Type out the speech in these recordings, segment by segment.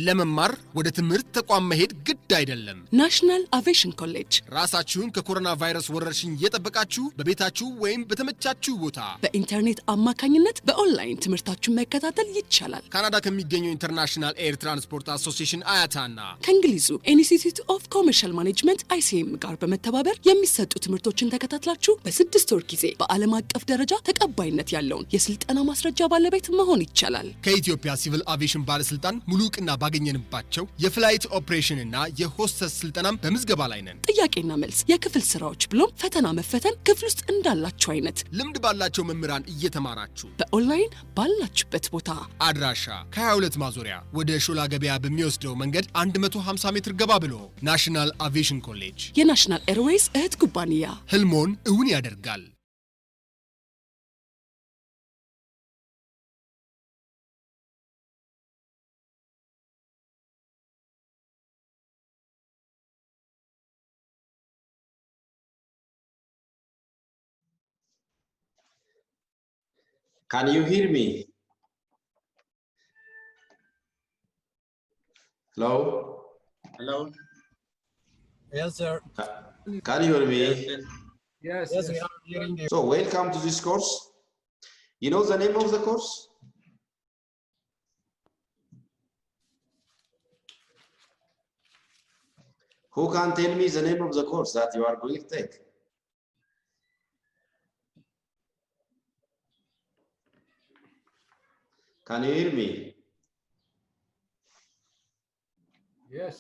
ለመማር ወደ ትምህርት ተቋም መሄድ ግድ አይደለም። ናሽናል አቪዬሽን ኮሌጅ ራሳችሁን ከኮሮና ቫይረስ ወረርሽኝ እየጠበቃችሁ በቤታችሁ ወይም በተመቻችሁ ቦታ በኢንተርኔት አማካኝነት በኦንላይን ትምህርታችሁን መከታተል ይቻላል። ካናዳ ከሚገኘው ኢንተርናሽናል ኤር ትራንስፖርት አሶሲዬሽን አያታና ከእንግሊዙ ኢንስቲትዩት ኦፍ ኮመርሻል ማኔጅመንት ICM ጋር በመተባበር የሚሰጡ ትምህርቶችን ተከታትላችሁ በ6 ወር ጊዜ በዓለም አቀፍ ደረጃ ተቀባይነት ያለውን የስልጠና ማስረጃ ባለቤት መሆን ይቻላል። ከኢትዮጵያ ሲቪል አቪዬሽን ባለስልጣን ሙሉ ዕውቅና ባገኘንባቸው የፍላይት ኦፕሬሽን እና የሆስተስ ስልጠናም በምዝገባ ላይ ነን። ጥያቄና መልስ፣ የክፍል ስራዎች ብሎም ፈተና መፈተን ክፍል ውስጥ እንዳላችሁ አይነት ልምድ ባላቸው መምህራን እየተማራችሁ በኦንላይን ባላችሁበት ቦታ። አድራሻ ከ22 ማዞሪያ ወደ ሾላ ገበያ በሚወስደው መንገድ 150 ሜትር ገባ ብሎ ናሽናል አቪዬሽን ኮሌጅ የናሽናል ኤርዌይስ እህት ኩባንያ ህልሞን እውን ያደርጋል። Can you hear me? Hello? Hello? Yes, sir. Can you hear me? Yes. Yes, we are hearing you. So welcome to this course. You know the name of the course? Who can tell me the name of the course that you are going to take? Can you hear me? Yes.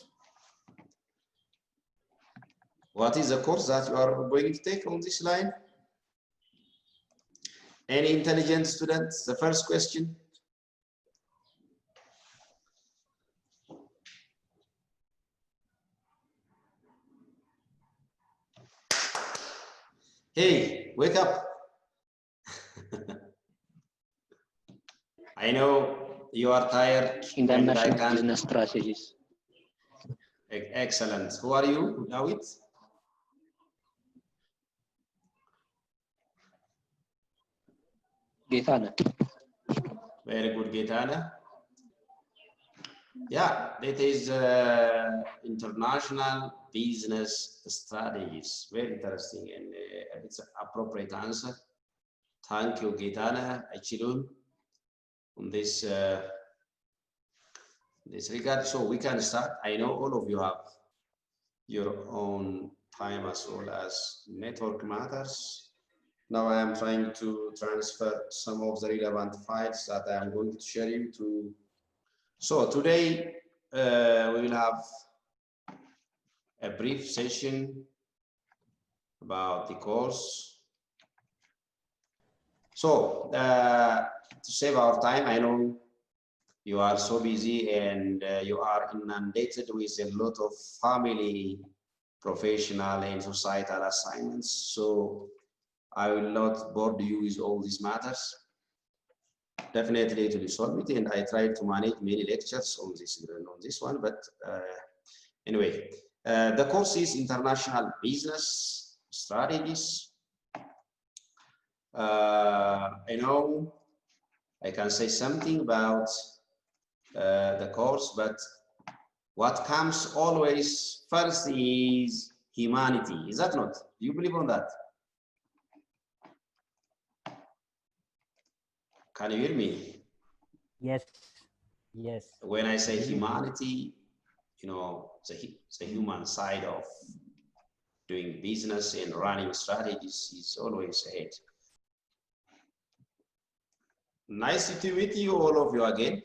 What is the course that you are going to take on this line? Any intelligent students? The first question. Hey, wake up. I know you are tired. International business strategies. Excellent. Who are you, Dawit? Getana. Very good, Getana. Yeah, that is international business strategies. Very interesting, and it's an appropriate answer. Thank you, Getana Achilun, on this regard. So we can start. I know all of you have your own time as well as network matters. Now I am trying to transfer some of the relevant files that I am going to share you to. So today we will have a brief session about the course. So to save our time, I know you are so busy and you are inundated with a lot of family, professional and societal assignments. So I will not bore you with all these matters. Definitely to resolve it, and I tried to manage many lectures on this one, but anyway, the course is International Business Strategies. I know I can say something about the course, but what comes always first is humanity. Is that not? Do you believe on that? Can you hear me? Yes. When I say humanity, you know, the human side of doing business and running strategies is always ahead. Nice to meet you, all of you again.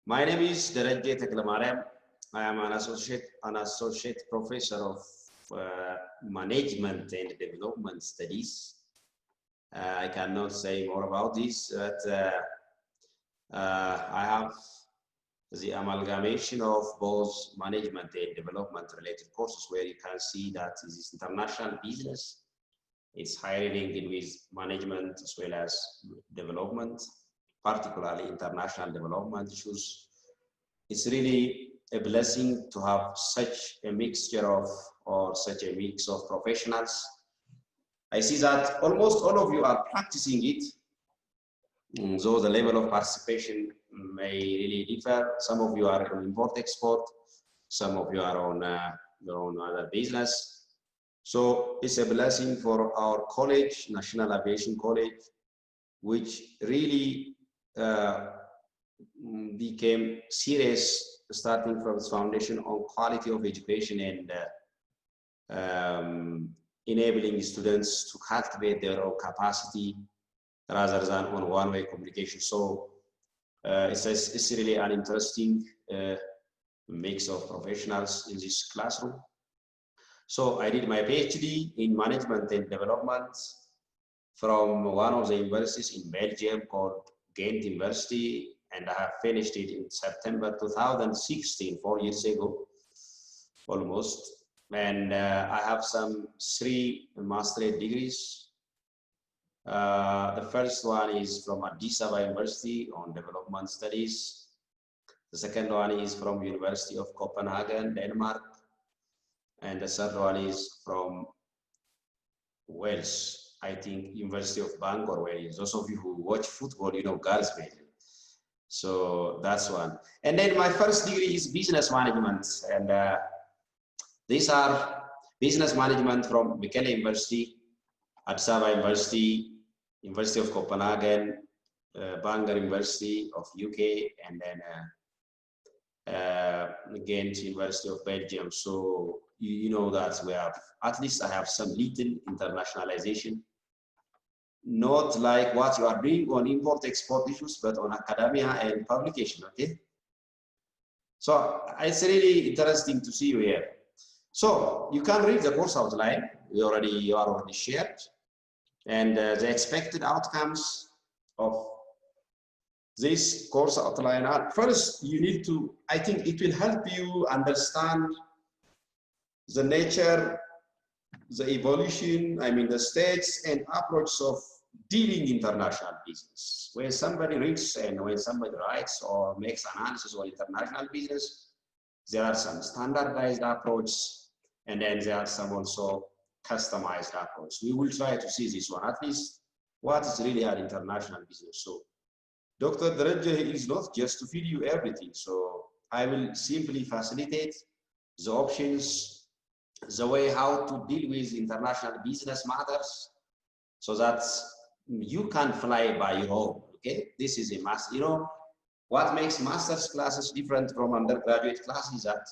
My name is Derajje Teklemariam. I am an associate professor of management and development studies. I cannot say more about this, but I have the amalgamation of both management and development related courses, where you can see that this is international business. It's highly linked with management as well as development, particularly international development issues. It's really a blessing to have such a mixture of, or such a mix of professionals. I see that almost all of you are practicing it Though the level of participation may really differ. Some of you are on import-export, some of you are on your own other business. So it's a blessing for our college, National Aviation College, which really became serious starting from its foundation on quality of education and enabling students to cultivate their own capacity rather than on one-way communication. So it's really an interesting mix of professionals in this classroom. So I did my PhD in management and development from one of the universities in Belgium called Ghent University, and I have finished it in September 2016, 4 years ago, almost. And I have some 3 master's degrees. The first one is from Addis Ababa University on development studies. The second one is from University of Copenhagen, Denmark. And the third one is from Wales, I think University of Bangor, Wales. Those of you who watch football, you know Gareth. So that's one. And then my first degree is business management. And these are business management from Mikkeli University, Addis Ababa University, University of Copenhagen, Bangor University of UK, and then Ghent University of Belgium. So you know that we have, at least I have some little internationalization, not like what you are doing on import-export issues, but on academia and publication, okay? So it's really interesting to see you here. So you can read the course outline, you are already shared, and the expected outcomes of this course outline are, first, you need to, I think it will help you understand the nature, the evolution, I mean the stages and approach of dealing international business. When somebody reads and when somebody writes or makes analysis on international business, there are some standardized approach, and then there are some also customized approach. We will try to see this one, at least what is really an international business. So Dr. Dereje is not just to feed you everything. So I will simply facilitate the options, the way how to deal with international business matters, so that you can fly by your own, okay? This is a master, you know, what makes master's classes different from undergraduate classes is that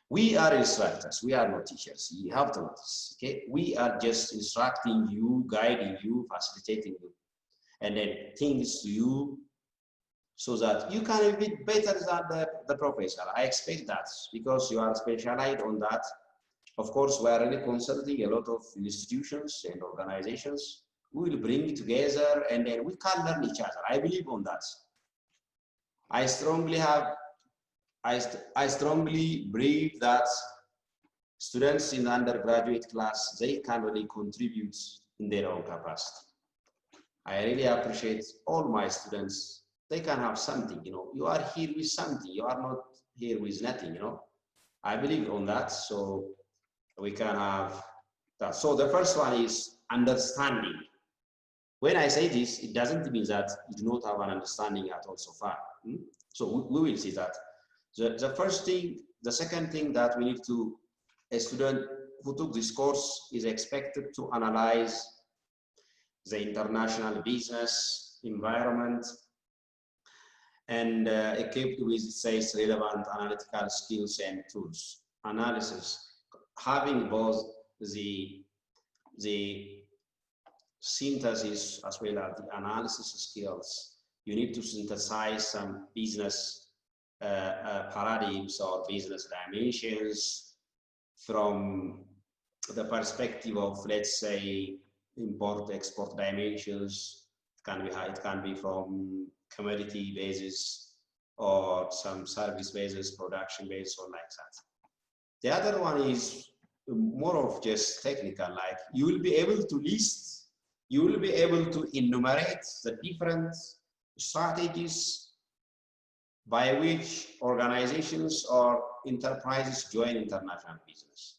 we are instructors, we are not teachers. You have to notice, okay? We are just instructing you, guiding you, facilitating you, and then things to you so that you can be better than the professor. I expect that because you are specialized on that. Of course, we are really consulting a lot of institutions and organizations. We will bring it together and then we can learn each other. I believe on that. I strongly believe that students in undergraduate class, they can really contribute in their own capacity. I really appreciate all my students. They can have something, you know, you are here with something, you are not here with nothing, you know. I believe on that, so we can have that. So the first one is understanding. When I say this, it doesn't mean that you do not have an understanding at all so far. So we will see that. The first thing, the second thing that we need to, a student who took this course is expected to analyze the international business environment and equipped with, says, relevant analytical skills and tools. Analysis, having both the synthesis as well as the analysis skills, you need to synthesize some business paradigms or business dimensions from the perspective of, let's say, import-export dimensions. It can be from commodity basis or some service basis, production basis, or like that. The other one is more of just technical, like you will be able to list, you will be able to enumerate the different strategies by which organizations or enterprises join international business.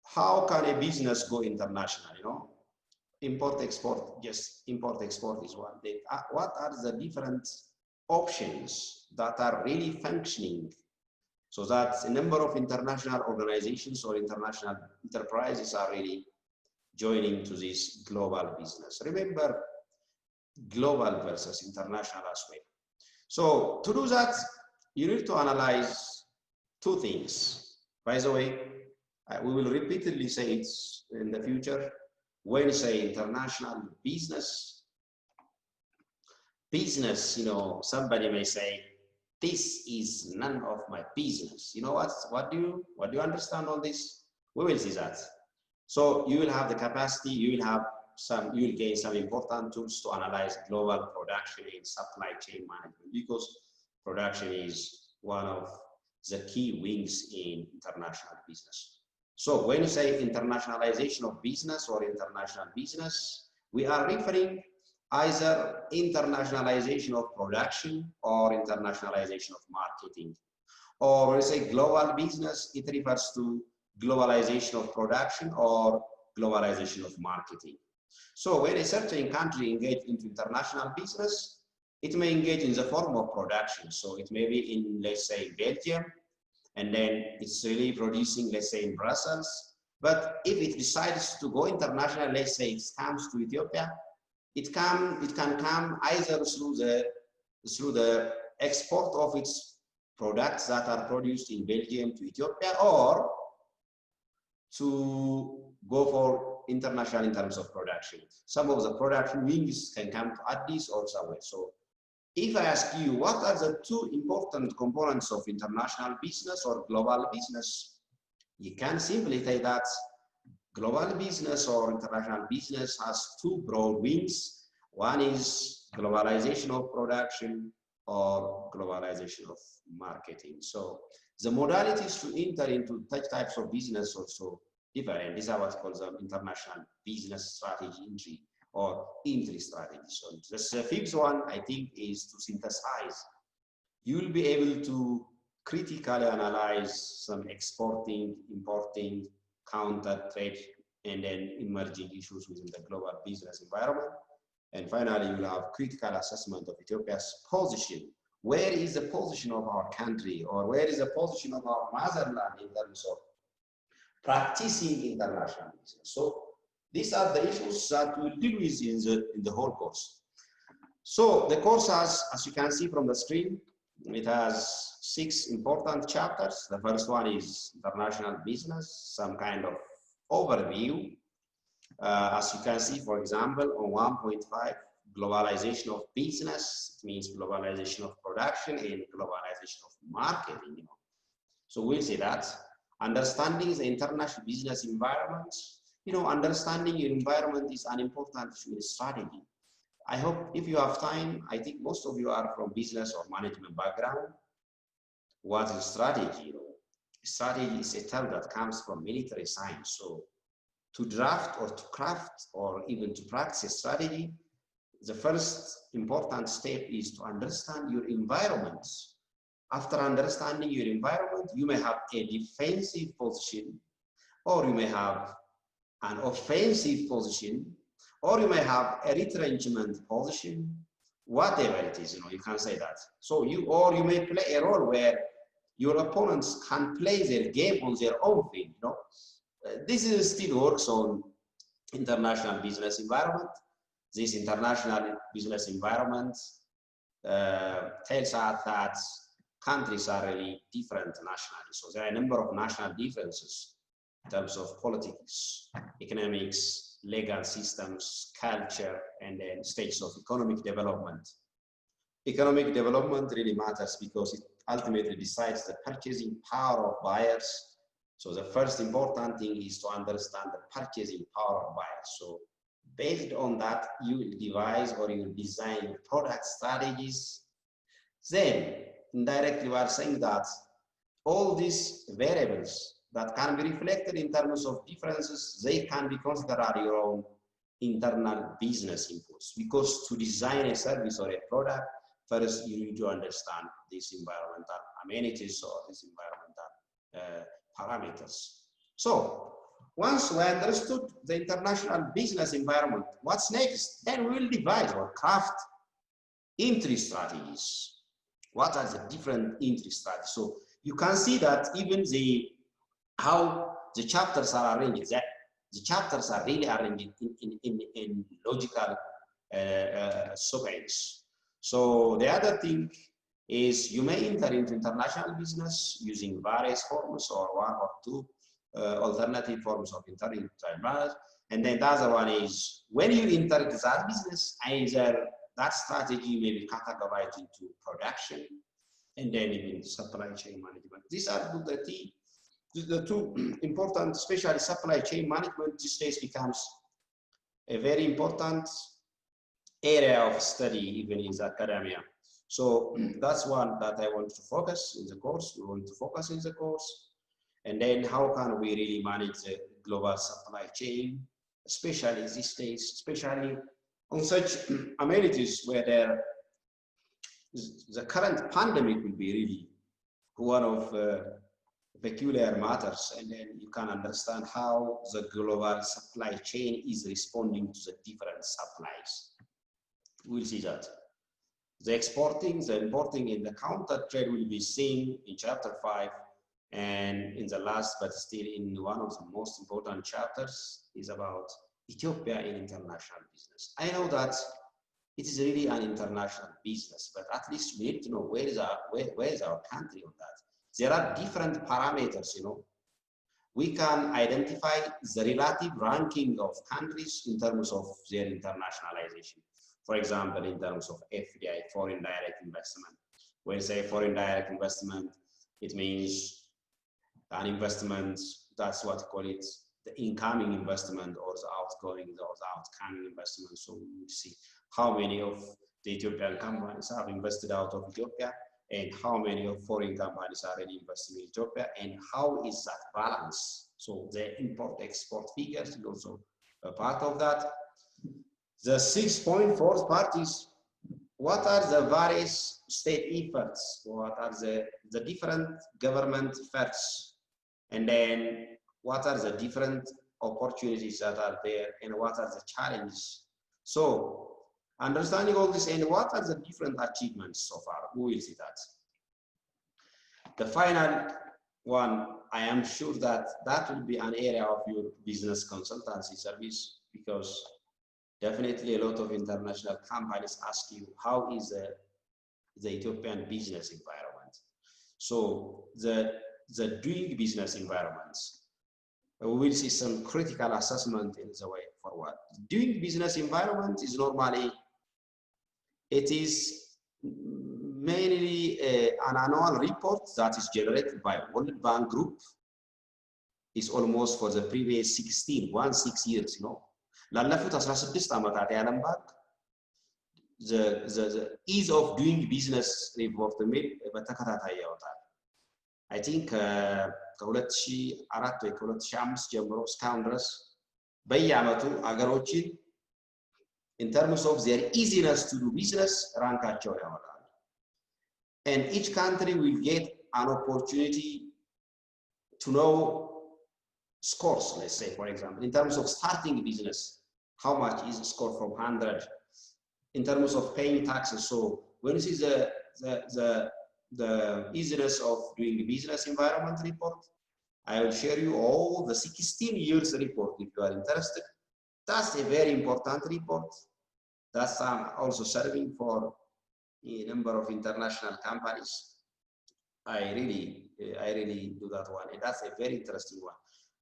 How can a business go international, you know? import-export, just import-export is one. What are the different options that are really functioning so that a number of international organizations or international enterprises are really joining to this global business. Remember, global versus international as well. So to do that, you need to analyze two things. By the way, we will repeatedly say it in the future. When you say international business, you know, somebody may say, this is none of my business. You know what do you understand on this? We will see that. So you will have the capacity, you will gain some important tools to analyze global production and supply chain management, because production is one of the key wings in international business. So when you say internationalization of business or international business, we are referring either internationalization of production or internationalization of marketing. Or when you say global business, it refers to globalization of production or globalization of marketing. So when a certain country engages into international business, it may engage in the form of production. So it may be in, let's say, Belgium, and then it's really producing, let's say, in Brussels. But if it decides to go international, let's say it comes to Ethiopia, it can come either through the export of its products that are produced in Belgium to Ethiopia, or to go for international in terms of production. Some of the production wings can come to Addis or somewhere. So if I ask you, what are the two important components of international business or global business? You can simply say that global business or international business has two broad wings. One is globalization of production or globalization of marketing. So the modalities to enter into such types of business also different. These are what's called the international business strategy entry or entry strategy. So the fifth one, I think, is to synthesize. You will be able to critically analyze some exporting, importing, counter trade, and then emerging issues within the global business environment. And finally, you will have critical assessment of Ethiopia's position. Where is the position of our country, or where is the position of our motherland in terms of practicing international business? So these are the issues that we'll deal with in the whole course. So the course has, as you can see from the screen, it has 6 important chapters. The first one is international business, some kind of overview. As you can see, for example, on 1.5, globalization of business, it means globalization of production and globalization of marketing. You know. So we'll say that. Understanding the international business environment. You know, understanding your environment is an important strategy. I hope if you have time, I think most of you are from business or management background. What is strategy? You know, strategy is a term that comes from military science. So to draft or to craft or even to practice a strategy, the first important step is to understand your environment. After understanding your environment, you may have a defensive position, or you may have an offensive position, or you may have a retrenchment position, whatever it is, you know, you can say that. So you may play a role where your opponents can play their game on their own field, you know. This is still works on international business environment. This international business environment tells us that countries are really different nationally. So there are a number of national differences in terms of politics, economics, legal systems, culture, and then stages of economic development. Economic development really matters because it ultimately decides the purchasing power of buyers. So the first important thing is to understand the purchasing power of buyers. So based on that, you will devise or you will design product strategies. Then indirectly we are saying that all these variables that can be reflected in terms of differences, they can be considered as your own internal business inputs. Because to design a service or a product, first you need to understand these environmental amenities or these environmental parameters. So once we understood the international business environment, what's next? Then we will devise or craft entry strategies. What are the different entry strategies? So you can see that even how the chapters are arranged, that the chapters are really arranged in logical sequence. So the other thing is you may enter into international business using various forms or one or two alternative forms of entering business. And then the other one is when you enter into that business, either that strategy may be categorized into production and then even supply chain management. These are the two important, especially supply chain management these days becomes a very important area of study even in academia. So that's one that I want to focus in the course. We want to focus in the course. And then how can we really manage the global supply chain, especially these days, especially on such amenities where the current pandemic will be really one of peculiar matters, and then you can understand how the global supply chain is responding to the different supplies. We'll see that. The exporting, the importing, and the counter trade will be seen in chapter 5, and in the last, but still in one of the most important chapters, is about Ethiopia in international business. I know that it is really an international business, but at least we need to know where is our country on that. There are different parameters, you know. We can identify the relative ranking of countries in terms of their internationalization. For example, in terms of FDI, foreign direct investment. When we say foreign direct investment, it means an investment, that's what we call it, the incoming investment or the outgoing or the outcoming investment. So we see how many of the Ethiopian companies have invested out of Ethiopia and how many of foreign companies are really investing in Ethiopia and how is that balance. So the import-export figures is also a part of that. The 6.4 parties, what are the various state efforts? What are the different government efforts? And then what are the different opportunities that are there and what are the challenges? So understanding all this and what are the different achievements so far, we will see that. The final one, I am sure that will be an area of your business consultancy service, because definitely a lot of international companies ask you, how is the Ethiopian business environment? So the doing business environments, we will see some critical assessment in the way forward. Doing business environment is normally, it is mainly an annual report that is generated by World Bank Group. It's almost for the previous 16 years, you know. ላለፉት 16 ዓመታት የዓለም ባንክ the ease of doing business report የሚል በተከታታይ ያወጣል። I think ከ2004 ወይ ከ2005 ጀምሮ እስካሁን ድረስ በየዓመቱ አገሮችን in terms of their easiness to do business ራንካቸው ያወጣል. And each country will get an opportunity to know scores, let's say, for example, in terms of starting business, how much is the score from 100 in terms of paying taxes. So when you see the easiness of doing the business environment report, I will share you all the 16 years report if you are interested. That's a very important report. That's also serving for a number of international companies. I really do that one, and that's a very interesting one.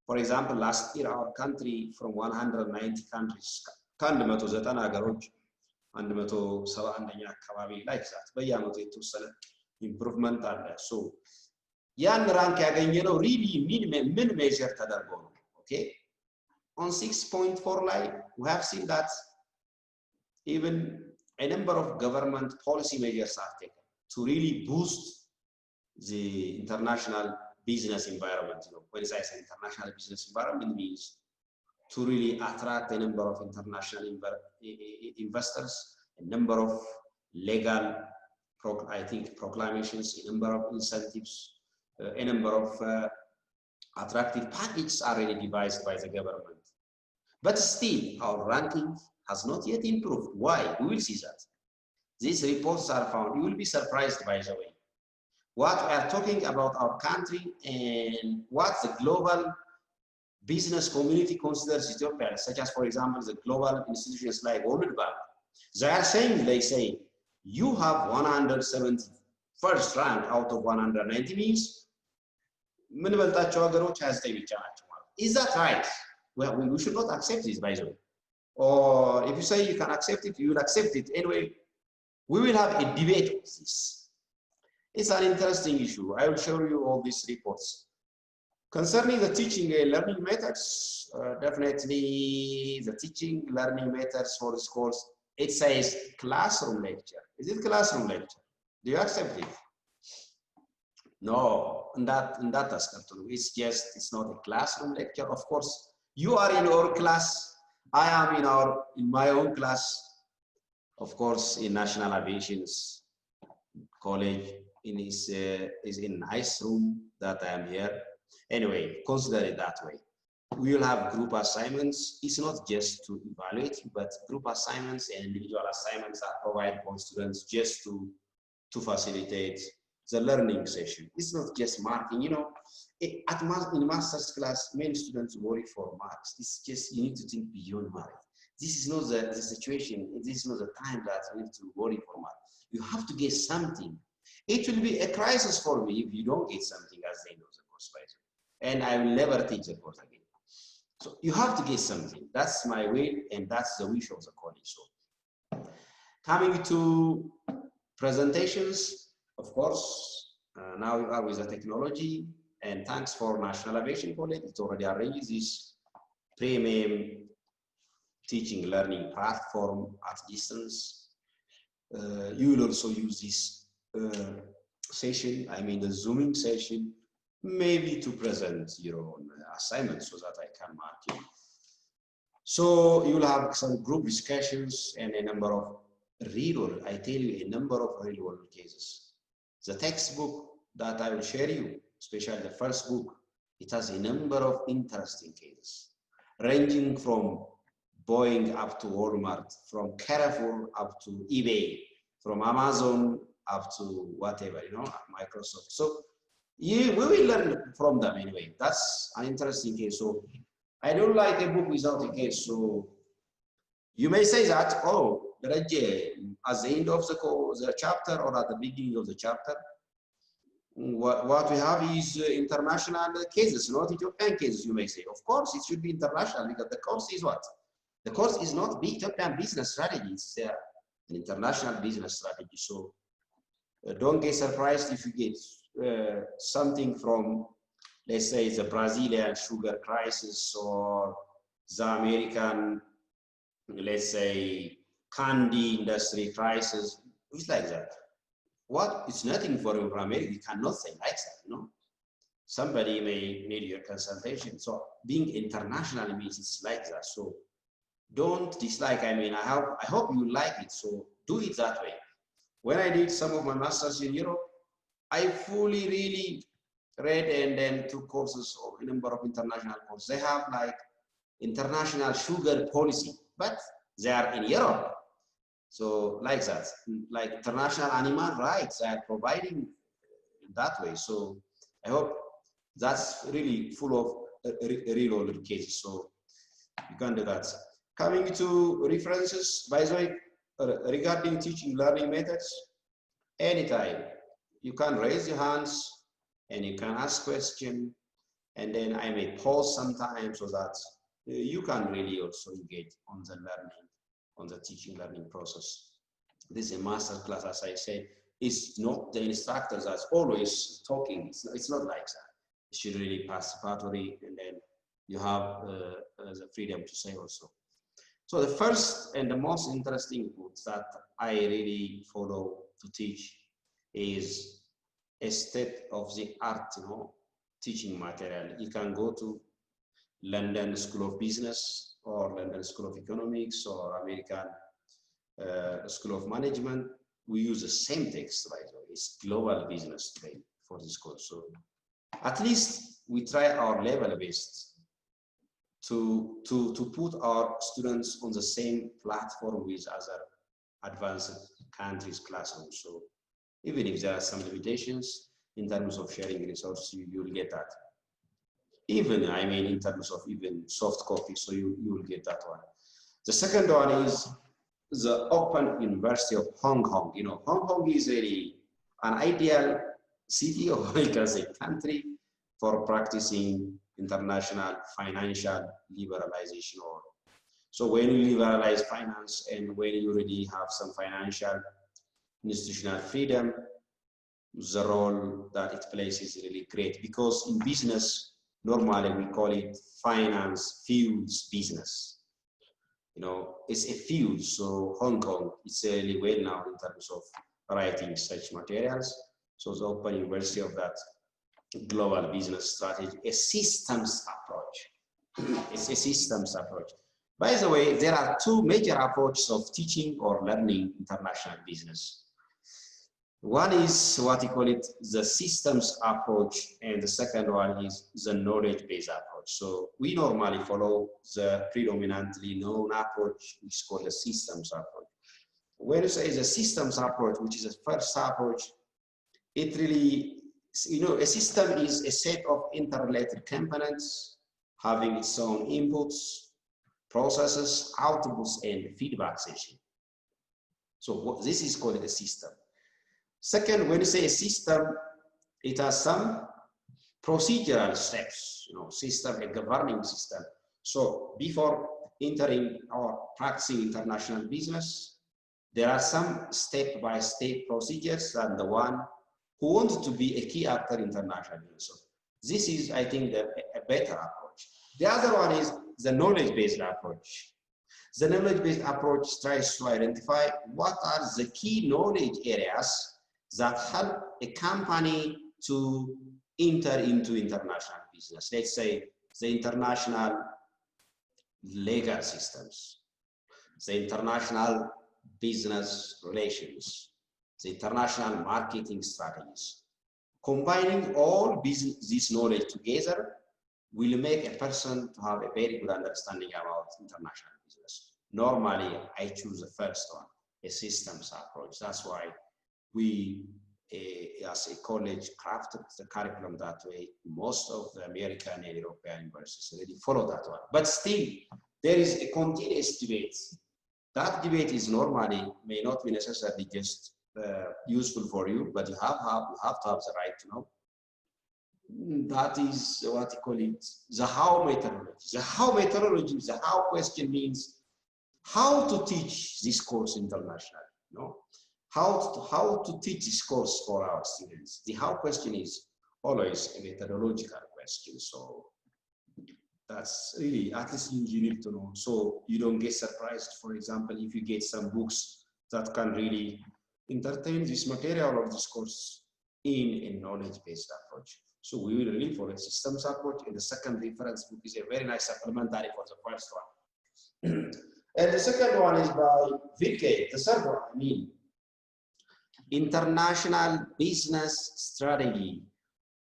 For example, last year our country from 190 countries, ከ190 ሀገሮች 171ኛ አካባቢ ላይ ዛት በየዓመቱ የተወሰነ ኢምፕሩቭመንት አለ። ሶ ያን ራንክ ያገኘነው ሪሊ ምን ሜጀር ተደርጎ ነው? ኦኬ on 6.4 ላይ we have seen that even a number of government policy measures are taken to really boost the international business environment. You know, when I say international business environment, means to really attract a number of international investors, a number of legal, I think, proclamations, a number of incentives, a number of attractive packages are already devised by the government. But still, our ranking has not yet improved. Why? We will see that. These reports are found. You will be surprised, by the way. What we are talking about our country and what the global business community considers Ethiopia, such as, for example, the global institutions like World Bank. They say, you have 171st rank out of 190 means, is that right? Well, we should not accept this, by the way. Or if you say you can accept it, you will accept it. Anyway, we will have a debate on this. It's an interesting issue. I will show you all these reports. Concerning the teaching and learning methods, definitely the teaching learning methods for this course, it says classroom lecture. Is it classroom lecture? Do you accept it? No, in that aspect, it's not a classroom lecture. Of course, you are in your class. I am in my own class. Of course, in National Aviation's college, is in nice room that I am here. Anyway, consider it that way. We will have group assignments. It's not just to evaluate, but group assignments and individual assignments are provided for students just to facilitate the learning session. It's not just marking. In master's class, many students worry for marks. It's just you need to think beyond marks. This is not the situation. This is not the time that you need to worry for marks. You have to get something. It will be a crisis for me if you don't get something as they know the course, by the way. And I will never teach the course again. So you have to get something. That's my way, and that's the wish of the college. So coming to presentations, of course, now you are with the technology, and thanks for National Aviation College. It already arranged this premium teaching learning platform at distance. You will also use this session, the Zooming session, maybe to present your own assignment so that I can mark you. So you will have some group discussions and a number of real-world, I tell you, a number of real-world cases. The textbook that I will share you, especially the first book, it has a number of interesting cases, ranging from Boeing up to Walmart, from Carrefour up to eBay, from Amazon up to whatever, Microsoft. So we will learn from them anyway. That's an interesting case. So I don't like a book without a case. So you may say that, oh, at the end of the chapter or at the beginning of the chapter, what we have is international cases, not Ethiopian cases, you may say. Of course, it should be international because the course is what? The course is not Ethiopian business strategy, it's an international business strategy. So don't get surprised if you get something from, let's say, the Brazilian sugar crisis or the American, let's say, candy industry crisis. It's like that. What? It's nothing for America. You cannot say like that, Somebody may need your consultation. So being international means it's like that. So don't dislike. I hope you like it. So do it that way. When I did some of my masters in Europe, I fully really read and then took courses of a number of international courses. They have like international sugar policy, but they are in Europe. So like that, like international animal rights are providing that way. So I hope that's really full of real cases. So you can do that. Coming to references, by the way, regarding teaching learning methods, anytime you can raise your hands and you can ask questions, and then I may pause sometimes so that you can really also engage on the learning, on the teaching learning process. This is a master class, as I said. It's not the instructor that's always talking. It's not like that. It should really be participatory, and then you have the freedom to say also. So the first and the most interesting books that I really follow to teach is a state-of-the-art, teaching material. You can go to London School of Business or London School of Economics or American School of Management. We use the same text, by the way. It's global business training for this course. So At least we try our level best to put our students on the same platform with other advanced countries' classrooms. So even if there are some limitations in terms of sharing resources, you will get that. Even, I mean, in terms of even soft copy, so you will get that one. The second one is the Open University of Hong Kong. You know, Hong Kong is really an ideal city, or you can say country, for practicing international financial liberalization. Or so when you liberalize finance and when you already have some financial institutional freedom, the role that it plays is really great, because in business, normally we call it finance fuels business. You know, it's a field, so Hong Kong is really well known in terms of writing such materials. So the Open University of that global business strategy, a systems approach. It's a systems approach. By the way, there are two major approaches of teaching or learning international business. One is what you call it the systems approach, and the second one is the knowledge-based approach. So we normally follow the predominantly known approach, which is called the systems approach. When you say the systems approach, which is the first approach, it really, you know, a system is a set of interrelated components having its own inputs, processes, outputs, and feedback session. So this is called a system. Second, when you say a system, it has some procedural steps, you know, system, a governing system. So before entering or practicing international business, there are some step-by-step procedures, and the one who wants to be a key actor in international business. So this is, I think, a better approach. The other one is the knowledge-based approach. The knowledge-based approach tries to identify what are the key knowledge areas that help a company to enter into international business. Let's say the international legal systems, the international business relations, the international marketing strategies. Combining all this knowledge together will make a person to have a very good understanding about international business. Normally, I choose the first one, a systems approach. That's why we, as a college, crafted the curriculum that way. Most of the American and European universities already follow that one. But still, there is a continuous debate. That debate is normally, may not be necessarily just useful for you, but you have to have the right to know. That is what you call it, the how methodology. The how methodology, the how question means how to teach this course internationally, you know? How to teach this course for our students. The how question is always a methodological question. So that's really, at least you need to know. So you don't get surprised, for example, if you get some books that can really entertain this material of this course in a knowledge-based approach. So we will really follow a systems approach, and the second reference book is a very nice supplementary for the first one. And the second one is by Vilke. The third one, I mean, international business strategy.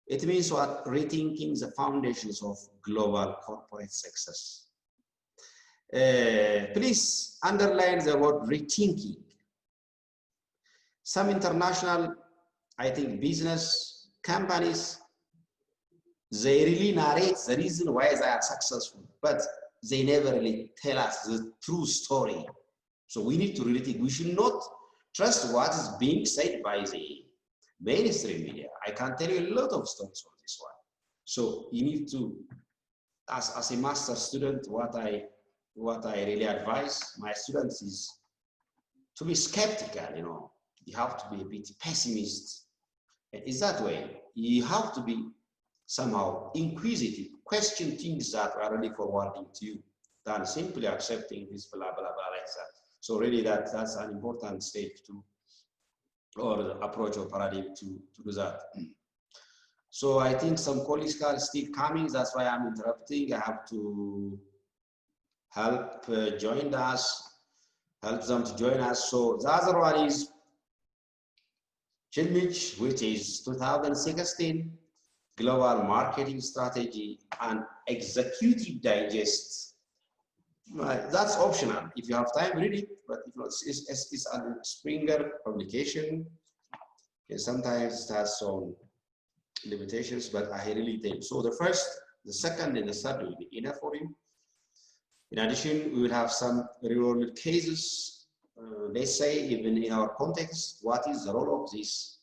It means what? Rethinking the foundations of global corporate success. Please underline the word rethinking. Some international, I think, business companies, they really narrate the reason why they are successful, but they never really tell us the true story. So we need to really think. We should not trust what is being said by the mainstream media. I can tell you a lot of stories on this one. So you need to, as a master student, what I really advise my students is to be skeptical. You know, you have to be a bit pessimist. It's that way. You have to be somehow inquisitive, question things that are really forwarding to you, than simply accepting this blah blah blah like that. So really that's an important stage to, or the approach or paradigm to do that. So I think some colleagues are still coming, that's why I'm interrupting. I have to help join us, help them to join us. So the other one is Chilmich, which is 2016, global marketing strategy, and executive digest. That's optional. If you have time, read it, but if not, it's a Springer publication. And sometimes it has some limitations, but I really think so. The first, the second, and the third will be enough for you. In addition, we will have some real world cases. Let's say, even in our context, what is the role of these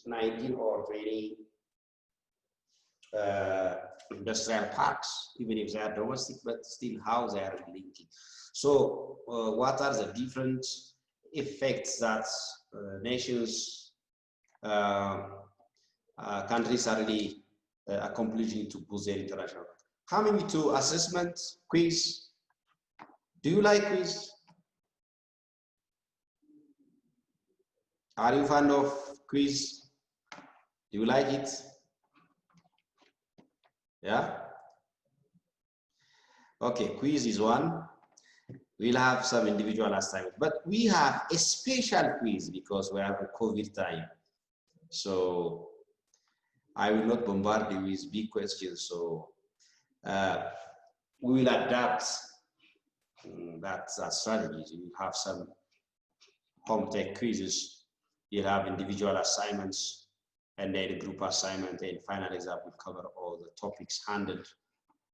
19 or 20 industrial parks, even if they are domestic, but still how they are linking. So, what are the different effects that nations, countries are really accomplishing to boost their international? Coming to assessment quiz. Do you like quiz? Are you fan of quiz? Do you like it? Yeah? Okay, quiz is one. We'll have some individual assignments, but we have a special quiz because we have a COVID time. So I will not bombard you with big questions. So we will adapt that strategy. You have some home tech quizzes. You'll have individual assignments, and then group assignment, and final exam will cover all the topics handled.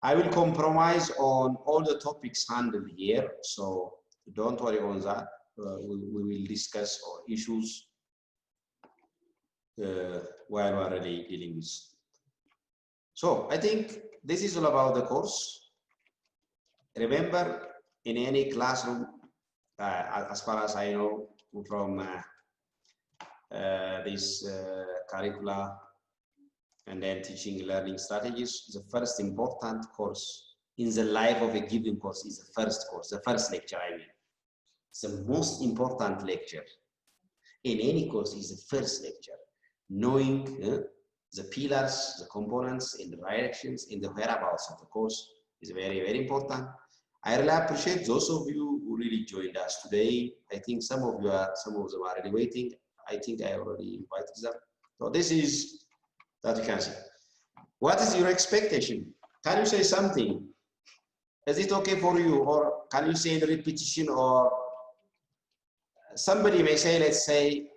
I will compromise on all the topics handled here, so don't worry on that. We will discuss our issues while we're already dealing with. So I think this is all about the course. Remember, in any classroom, as far as I know from this curricula and then teaching learning strategies, the first important course in the life of a given course is the first course, the first lecture, I mean. It's the most important lecture in any course is the first lecture. Knowing the pillars, the components, in the directions, in the whereabouts of the course is very, very important. I really appreciate those of you who really joined us today. I think some of them are already waiting. I think I already invited them. So this is that you can see. What is your expectation? Can you say something? Is it okay for you? Or can you say in repetition? Or somebody may say, let's say,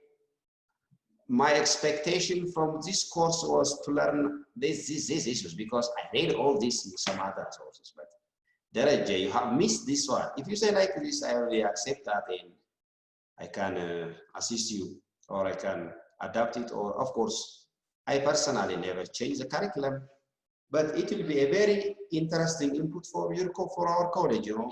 my expectation from this course was to learn these issues because I read all this in some other sources. But Daraja, you have missed this one. If you say like this, I already accept that and I can assist you, or I can adapt it, or of course, I personally never change the curriculum, but it will be a very interesting input for our college, you know.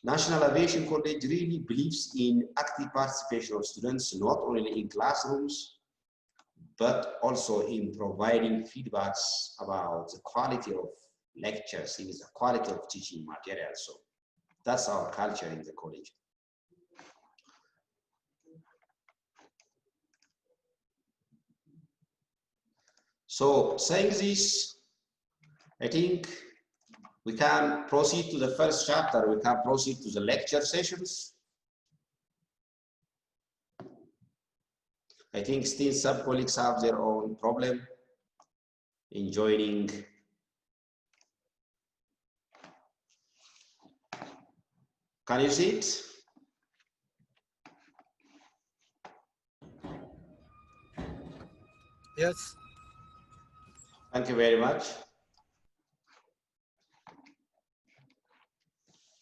National Aviation College really believes in active participation of students, not only in classrooms, but also in providing feedbacks about the quality of lectures, in the quality of teaching material. So that's our culture in the college. So saying this, I think we can proceed to the first chapter. We can proceed to the lecture sessions. I think still some colleagues have their own problem in joining. Can you see it? Yes. Thank you very much.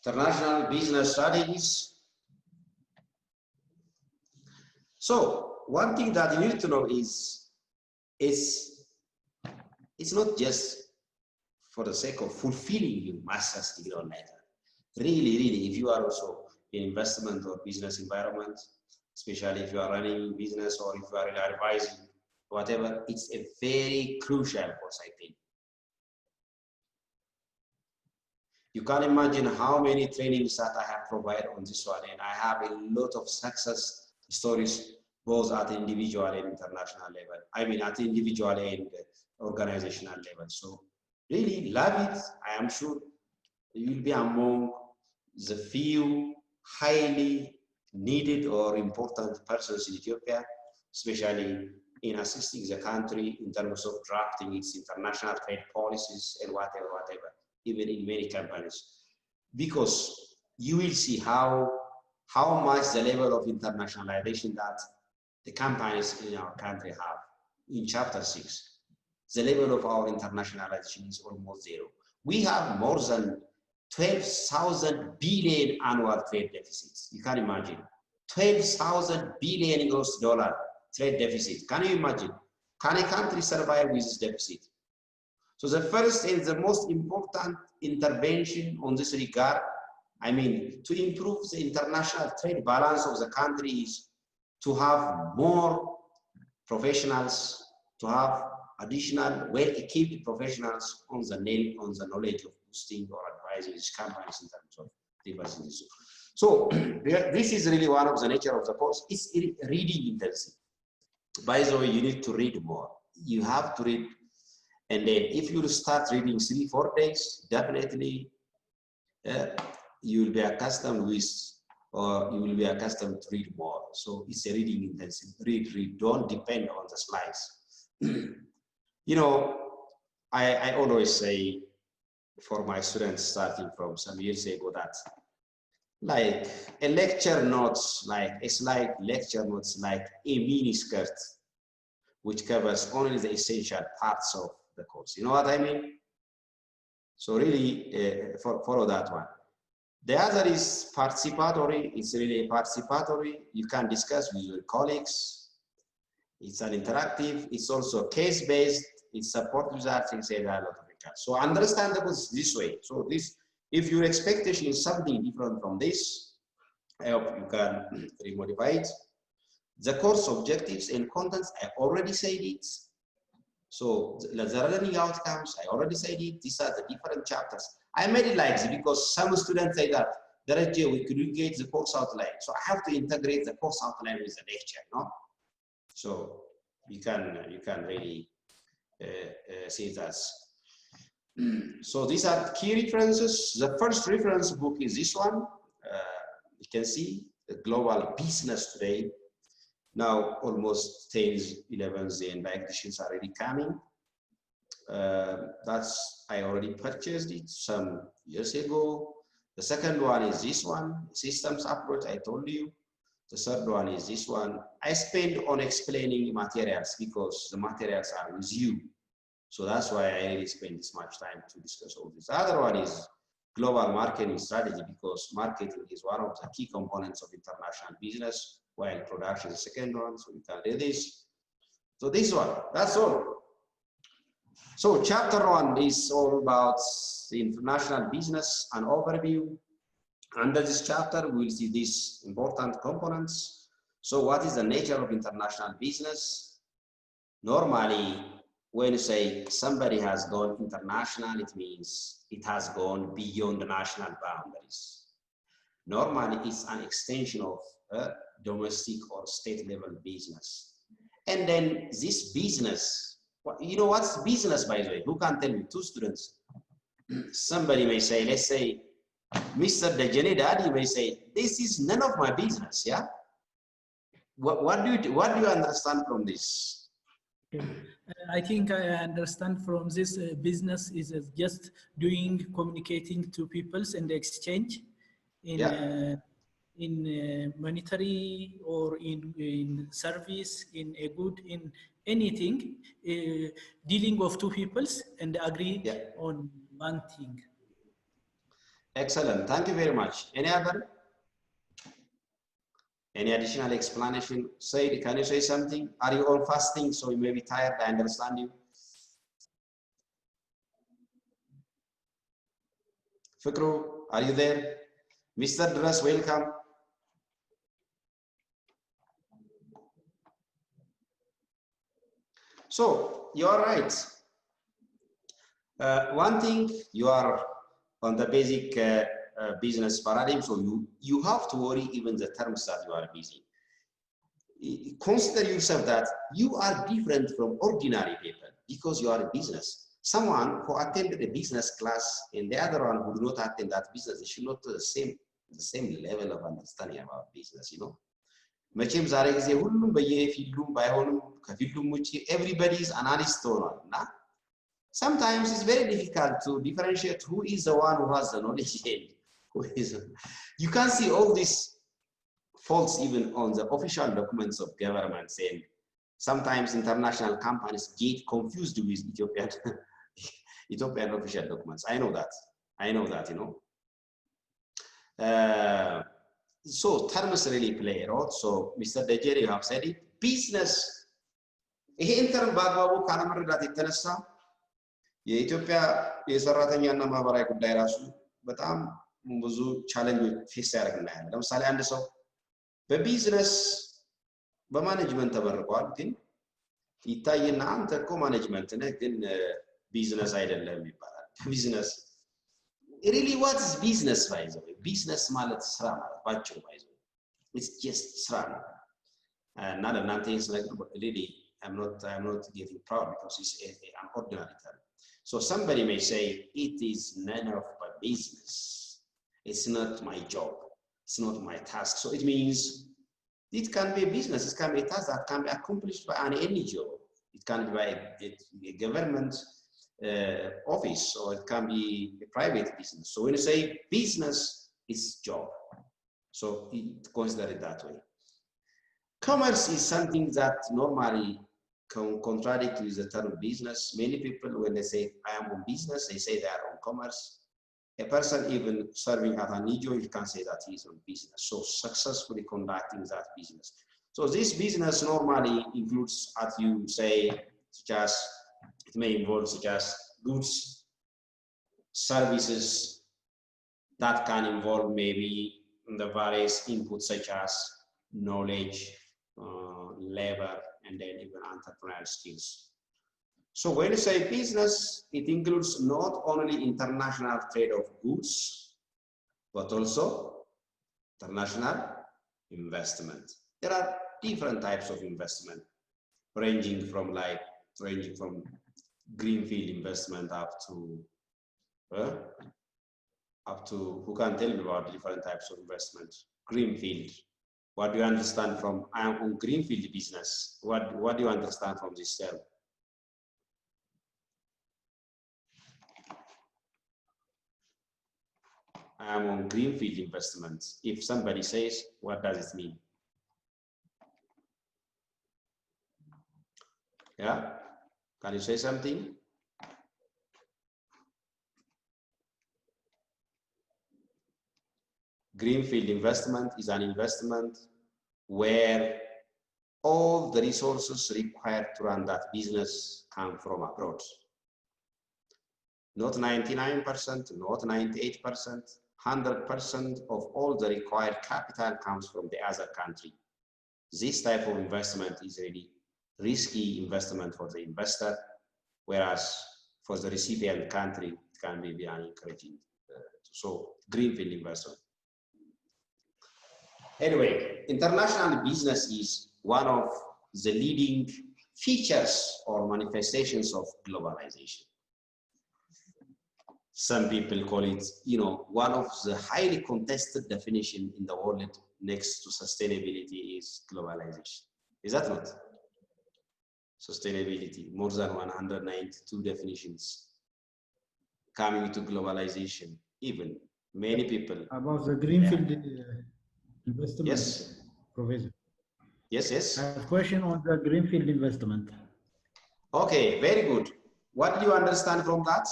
International business strategies. So one thing that you need to know is it's not just for the sake of fulfilling your master's degree or letter. Really, if you are also in investment or business environment, especially if you are running business or if you are advising, whatever, it's a very crucial course, I think. You can imagine how many trainings that I have provided on this one, and I have a lot of success stories, both at individual and international level. I mean, at individual and organizational level. So really love it. I am sure you will be among the few highly needed or important persons in Ethiopia, especially in assisting the country in terms of drafting its international trade policies and whatever, even in many companies. Because you will see how much the level of internationalization that the companies in our country have. In chapter 6, the level of our internationalization is almost zero. We have more than 12,000 billion annual trade deficits. You can imagine 12,000 billion US dollar trade deficit. Can you imagine? Can a country survive with this deficit? So the first and the most important intervention on this regard, I mean, to improve the international trade balance of the country is to have more professionals, to have additional well-equipped professionals on the knowledge of boosting or advising these companies in terms of reversing this. So this is really one of the nature of the course. It's reading intensive. By the way, you need to read more. You have to read, and then if you start reading 3-4 days, definitely you will be accustomed with, or you will be accustomed to read more. So it's a reading intensive. Read. Don't depend on the slides. You know, I always say for my students starting from some years ago that like a lecture notes, like a slide lecture notes, like a mini skirt, which covers only the essential parts of the course. You know what I mean? So really follow that one. The other is participatory. It's really participatory. You can discuss with your colleagues. It's an interactive. It's also case-based. It's support results. It's a lot of records. So understandable this way. So this, if your expectation is something different from this, I hope you can remodify it. The course objectives and contents, I already said it. So the learning outcomes, I already said it. These are the different chapters. I made it like this because some students say that, Daraja, we create the course outline. So I have to integrate the course outline with the lecture, no? So you can really see that. So these are key references. The first reference book is this one. You can see the Global Business Today. Now almost 10s, 11s, and back editions are already coming. I already purchased it some years ago. The second one is this one, systems approach, I told you. The third one is this one. I spend on explaining materials because the materials are with you. So that's why I really spend this much time to discuss all this. The other one is global marketing strategy because marketing is one of the key components of international business, while production is the second one. So you can read this. So this one, that's all. So chapter 1 is all about the international business, an overview. Under this chapter, we will see these important components. So what is the nature of international business? Normally, when you say somebody has gone international, it means it has gone beyond the national boundaries. Normally, it's an extension of domestic or state level business. And then this business, you know what's business, by the way? Who can tell me? 2 students. Somebody may say, let's say, Mr. Dejane Daddy may say, this is none of my business, yeah? What do you understand from this? I think I understand from this business is just communicating to peoples and exchange in monetary or in service, in a good, in anything, dealing with 2 peoples and agree on one thing. Excellent, thank you very much. Any other? Any additional explanation? Can you say something? Are you all fasting? So you may be tired, I understand you. Fikru, are you there? Mr. Dress, welcome. So you are right. One thing, you are on the basic business paradigm, so you have to worry even the terms that you are busy. Consider yourself that you are different from ordinary people because you are a business. Someone who attended a business class and the other one who do not attend that business, they should not have the same level of understanding about business, you know. መቼም ዛሬ ጊዜ ሁሉም በየፊልዱም ባይሆንም ከፊልዱም ውጪ everybody is analyst ሆኗል እና sometimes it's very difficult to differentiate who is the one who has the knowledge and who is you can see all these faults even on the official documents of governments, and sometimes international companies get confused with Ethiopian official documents. I know that, you know. So terms really play a role. So Mr. Dejere, you have said it. Business. ይሄ ኢንተርን በአግባቡ ካለመረዳት የተነሳ የኢትዮጵያ የሰራተኛና ማህበራዊ ጉዳይ ራሱ በጣም ብዙ ቻሌንጆች ፌስ ያደርግናል። ለምሳሌ አንድ ሰው በቢዝነስ በማኔጅመንት ተመርቋል፣ ግን ይታየና አንተ እኮ ማኔጅመንት ነህ ግን ቢዝነስ አይደለም ይባላል። ቢዝነስ really what is business by the way? Business ማለት ስራ ማለት ባጭሩ by the way. It's just ስራ ነው። እና ለእናንተ ይህን ስነግር really I'm not getting proud because it's an ordinary term. So somebody may say it is none of my business. It's not my job. It's not my task. So it means it can be a business. It can be a task that can be accomplished by an NGO. It can be by a government office, or it can be a private business. So when you say business, it's job. So consider it that way. Commerce is something that normally contradict with the term business. Many people, when they say I am on business, they say they are on commerce. A person even serving at an NGO, you can say that he is on business. So successfully conducting that business. So this business normally includes, as you say, such as it may involve such as goods, services that can involve maybe the various inputs such as knowledge, labor, and then even entrepreneurial skills. So when you say business, it includes not only international trade of goods, but also international investment. There are different types of investment, ranging from greenfield investment up to who can tell me about different types of investment? Greenfield. What do you understand from I am on greenfield business? What do you understand from this term? I am on greenfield investments. If somebody says, what does it mean? Yeah, can you say something? Greenfield investment is an investment where all the resources required to run that business come from abroad. Not 99%, not 98%, 100% of all the required capital comes from the other country. This type of investment is really risky investment for the investor, whereas for the recipient country, it can be very encouraging. So greenfield investment. Anyway, international business is one of the leading features or manifestations of globalization. Some people call it, you know, one of the highly contested definition in the world next to sustainability is globalization. Is that not? Sustainability, more than 192 definitions coming to globalization. Even many people. About the greenfield investment, yes, Professor. Yes. I have a question on the greenfield investment. Okay, very good. What do you understand from that?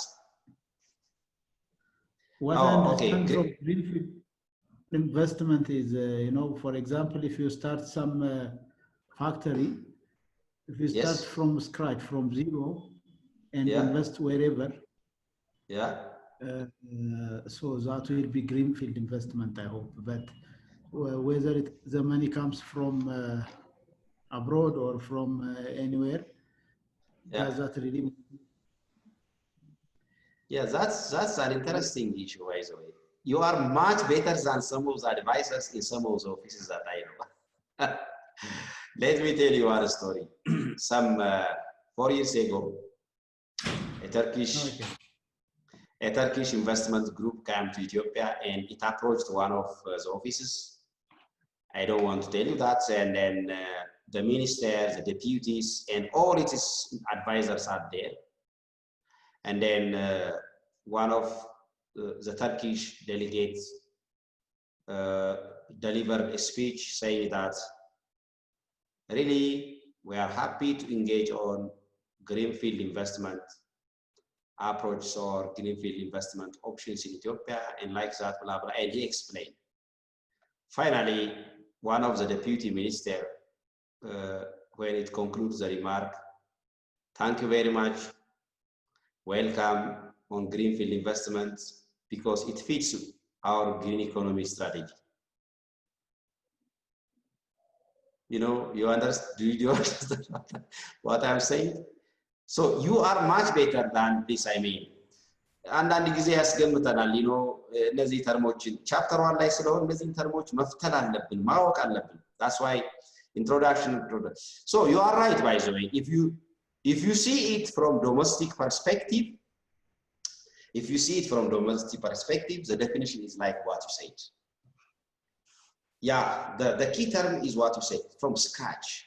What I understand from greenfield investment is, you know, for example, if you start some factory, if you start from scratch, from zero, and invest wherever, so that will be greenfield investment, I hope. But whether the money comes from abroad or from anywhere, does that really? Yeah, that's an interesting issue, by the way. You are much better than some of the advisors in some of the offices that I know. Let me tell you one story. Some 4 years ago, a Turkish investment group came to Ethiopia and it approached one of the offices I don't want to tell you that. And then the ministers, the deputies, and all its advisors are there. And then one of the Turkish delegates delivered a speech saying that really we are happy to engage on greenfield investment approach or greenfield investment options in Ethiopia and like that, blah, blah, and he explained. Finally, one of the deputy minister, when it concludes the remark, thank you very much, welcome on greenfield investments because it fits our green economy strategy. You know, you understand, do you understand what I'm saying? So you are much better than this, I mean. አንዳንድ ጊዜ ያስገምተናል you know እነዚህ ተርሞችን ቻፕተር 1 ላይ ስለሆነ እነዚህ ተርሞች መፍተል አለብን ማወቅ አለብን that's why introduction. So you are right, by the way. If you see it from domestic perspective, the definition is like what you said. Yeah, the key term is what you said, from scratch.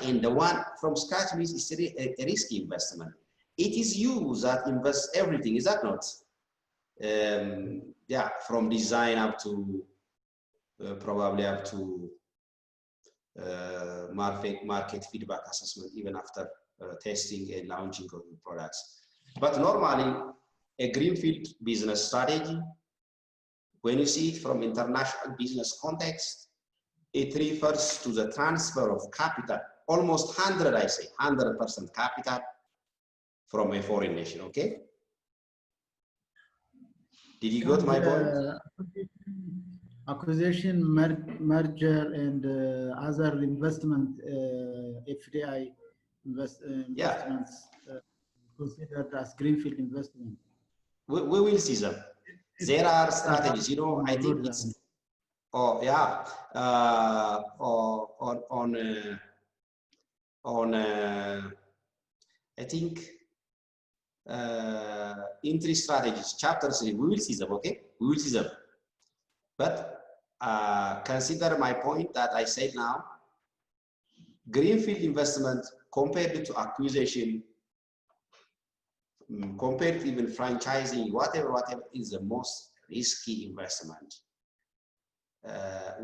And the one from scratch means it's a risky investment. It is you that invest everything, is that not? Yeah, from design up to probably up to market feedback assessment, even after testing and launching of the products. But normally, a greenfield business strategy, when you see it from international business context, it refers to the transfer of capital, almost 100% capital from a foreign nation, okay? Did you got my point? Acquisition, merger, and other investment, FDI investments considered as greenfield investment. We will see them. There are strategies, you know, I think it's, I think entry strategies, chapter 3, we will see them, okay? We will see them. But consider my point that I said now, greenfield investment compared to acquisition, compared to even franchising, whatever is the most risky investment.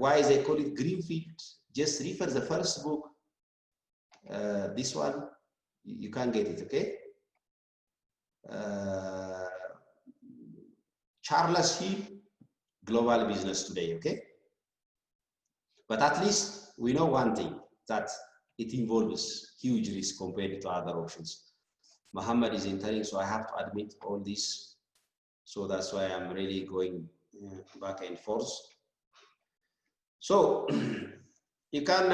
Why they call it greenfield? Just refer the first book, this one, you can get it, okay? Charles Hill, Global Business Today, okay? But at least we know one thing, that it involves huge risk compared to other options. Muhammad is entering, so I have to admit all this. So that's why I'm really going back and forth. So you can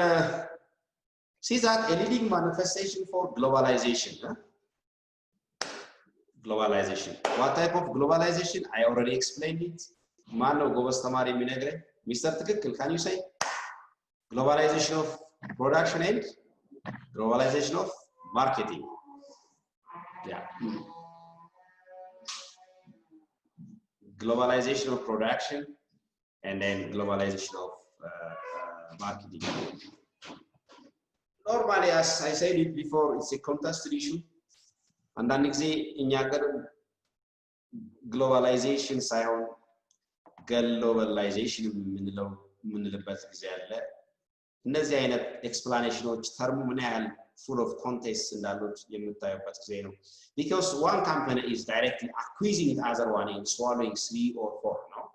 see that a leading manifestation for globalization. Huh? Globalization. What type of globalization? I already explained it. Mano Govastamari Minegre. Mr. Tikil, can you say globalization of production and globalization of marketing? Yeah. Globalization of production and then globalization of marketing. Normally, as I said it before, it's a contested issue. And then in globalization, globalization, እነዚህ አይነት ኤክስፕላኔሽኖች ተርሙ ምን ያህል full of context እንዳሉት የምታዩበት ጊዜ ነው because one company is directly acquiring the other one and swallowing 3 or 4 ነው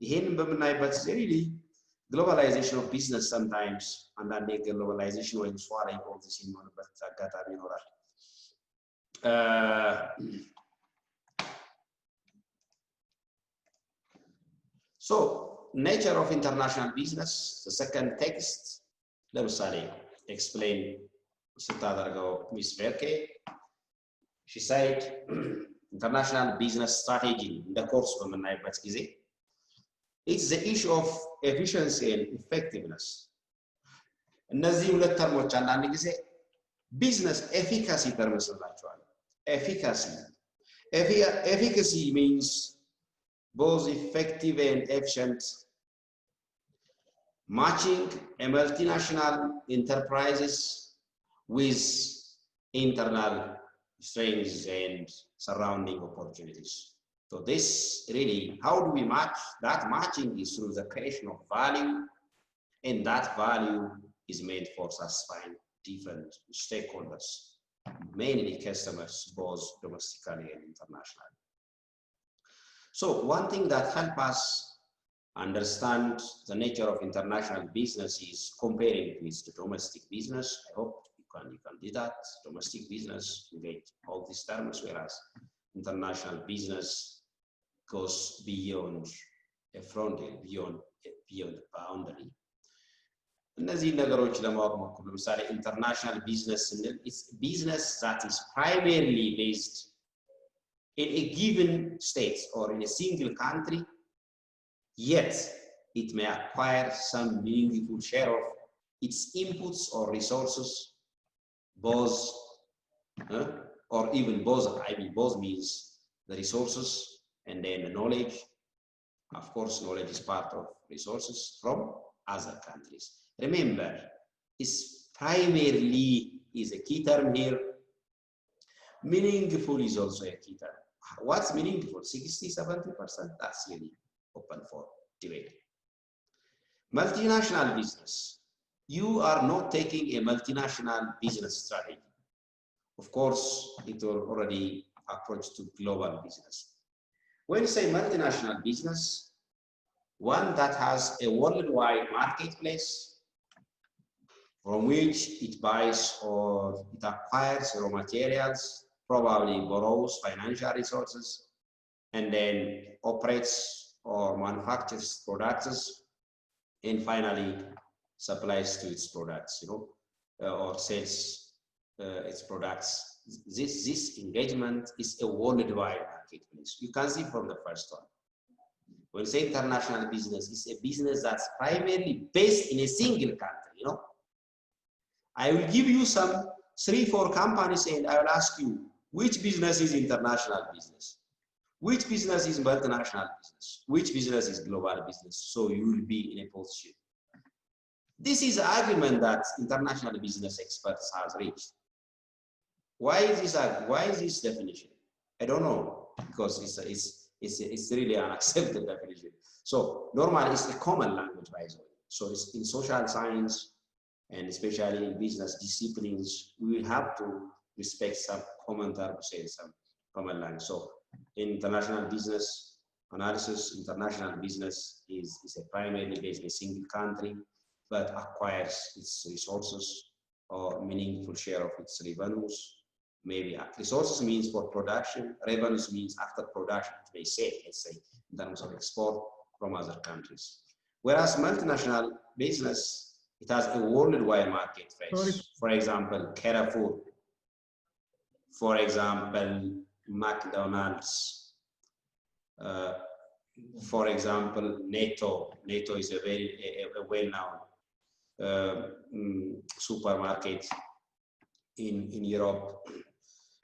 ይሄን በምናይበት ጊዜ really globalization of business sometimes አንዳንዴ globalization ወይም swallowing of this የሚሆንበት አጋጣሚ ይኖራል so nature of international business, the second text, ለምሳሌ explain ስታደርገው Miss Verke, she said international business strategy in the course በምናይበት ጊዜ it's the issue of efficiency and effectiveness. እነዚህ ሁለት ተርሞች አንዳንድ ጊዜ business efficacy terms ናቸዋል efficacy means both effective and efficient matching a multinational enterprises with internal strengths and surrounding opportunities. So this really, how do we match? That matching is through the creation of value, and that value is meant for satisfying different stakeholders, mainly customers, both domestically and internationally. So one thing that helps us understand the nature of international business is comparing it with the domestic business. I hope you can do that. Domestic business, you get all these terms, whereas international business goes beyond a frontier, beyond a boundary. እነዚህ ነገሮች ለማወቅ ሞክሩ። ለምሳሌ international business ስንል it's business that is primarily based in a given state or in a single country, yet it may acquire some meaningful share of its inputs or resources, both or even both. I mean, both means the resources and then the knowledge. Of course, knowledge is part of resources from other countries. Remember, it's primarily is a key term here. Meaningful is also a key term. What's meaningful? 60–70%? That's really open for debate. Multinational business. You are not taking a multinational business strategy. Of course, it will already approach to global business. When you say multinational business, one that has a worldwide marketplace from which it buys or it acquires raw materials, probably borrows financial resources, and then operates or manufactures products, and finally supplies to its products, or sells its products. This engagement is a worldwide marketplace. You can see from the first one. When we say international business, it's a business that's primarily based in a single country, I will give you some 3–4 companies and I will ask you, which business is international business? Which business is multinational business? Which business is global business? So you will be in a position. This is the argument that international business experts have reached. Why is this definition? I don't know, because it's really an accepted definition. So normally it's a common language, by the way. So it's in social science and especially in business disciplines, we will have to respect some common terms and some common language. So in international business analysis, international business is a primarily based in a single country, but acquires its resources or meaningful share of its revenues. Maybe resources means for production, revenues means after production, they say, let's say, in terms of export from other countries. Whereas multinational business, it has a worldwide marketplace. For example, Carrefour. For example, McDonald's. For example, NATO. NATO is a very well-known supermarket in Europe.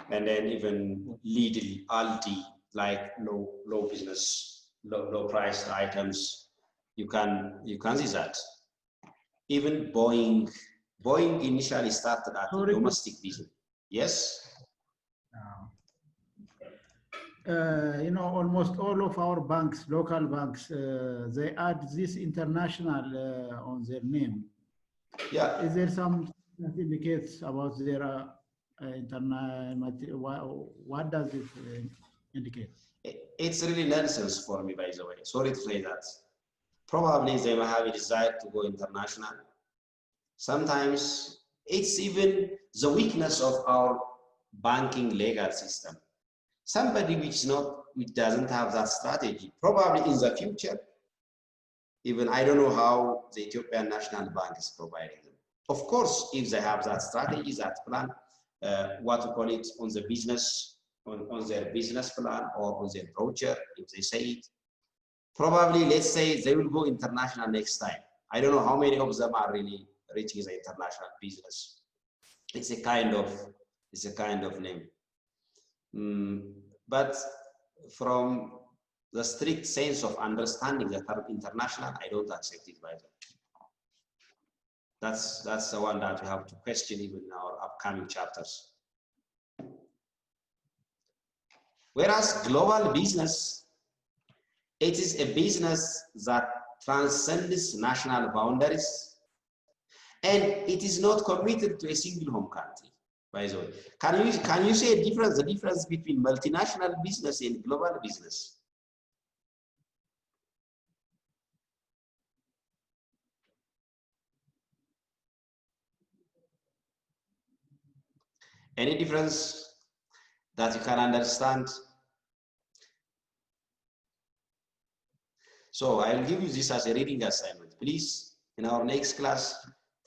And then even Lidl, Aldi, like low priced items. You can see that. Even Boeing initially started as a domestic business. Yes? Almost all of our banks, local banks, they add this international on their name. Yeah. Is there some that indicates about their what does it indicate? It's really nonsense for me, by the way. Sorry to say that. Probably they may have a desire to go international. Sometimes it's even the weakness of our banking legal system. Somebody which doesn't have that strategy, probably in the future, even I don't know how the Ethiopian National Bank is providing them. Of course, if they have that strategy, that plan, what to call it on the business, on their business plan or on their brochure, if they say it, probably let's say they will go international next time. I don't know how many of them are really reaching the international business. It's a kind of name. But from the strict sense of understanding the term international, I don't accept it by them. That's the one that we have to question even in our upcoming chapters. Whereas global business, it is a business that transcends national boundaries, and it is not committed to a single home country. By the way, can you say the difference between multinational business and global business? Any difference that you can understand? So I'll give you this as a reading assignment. Please, in our next class,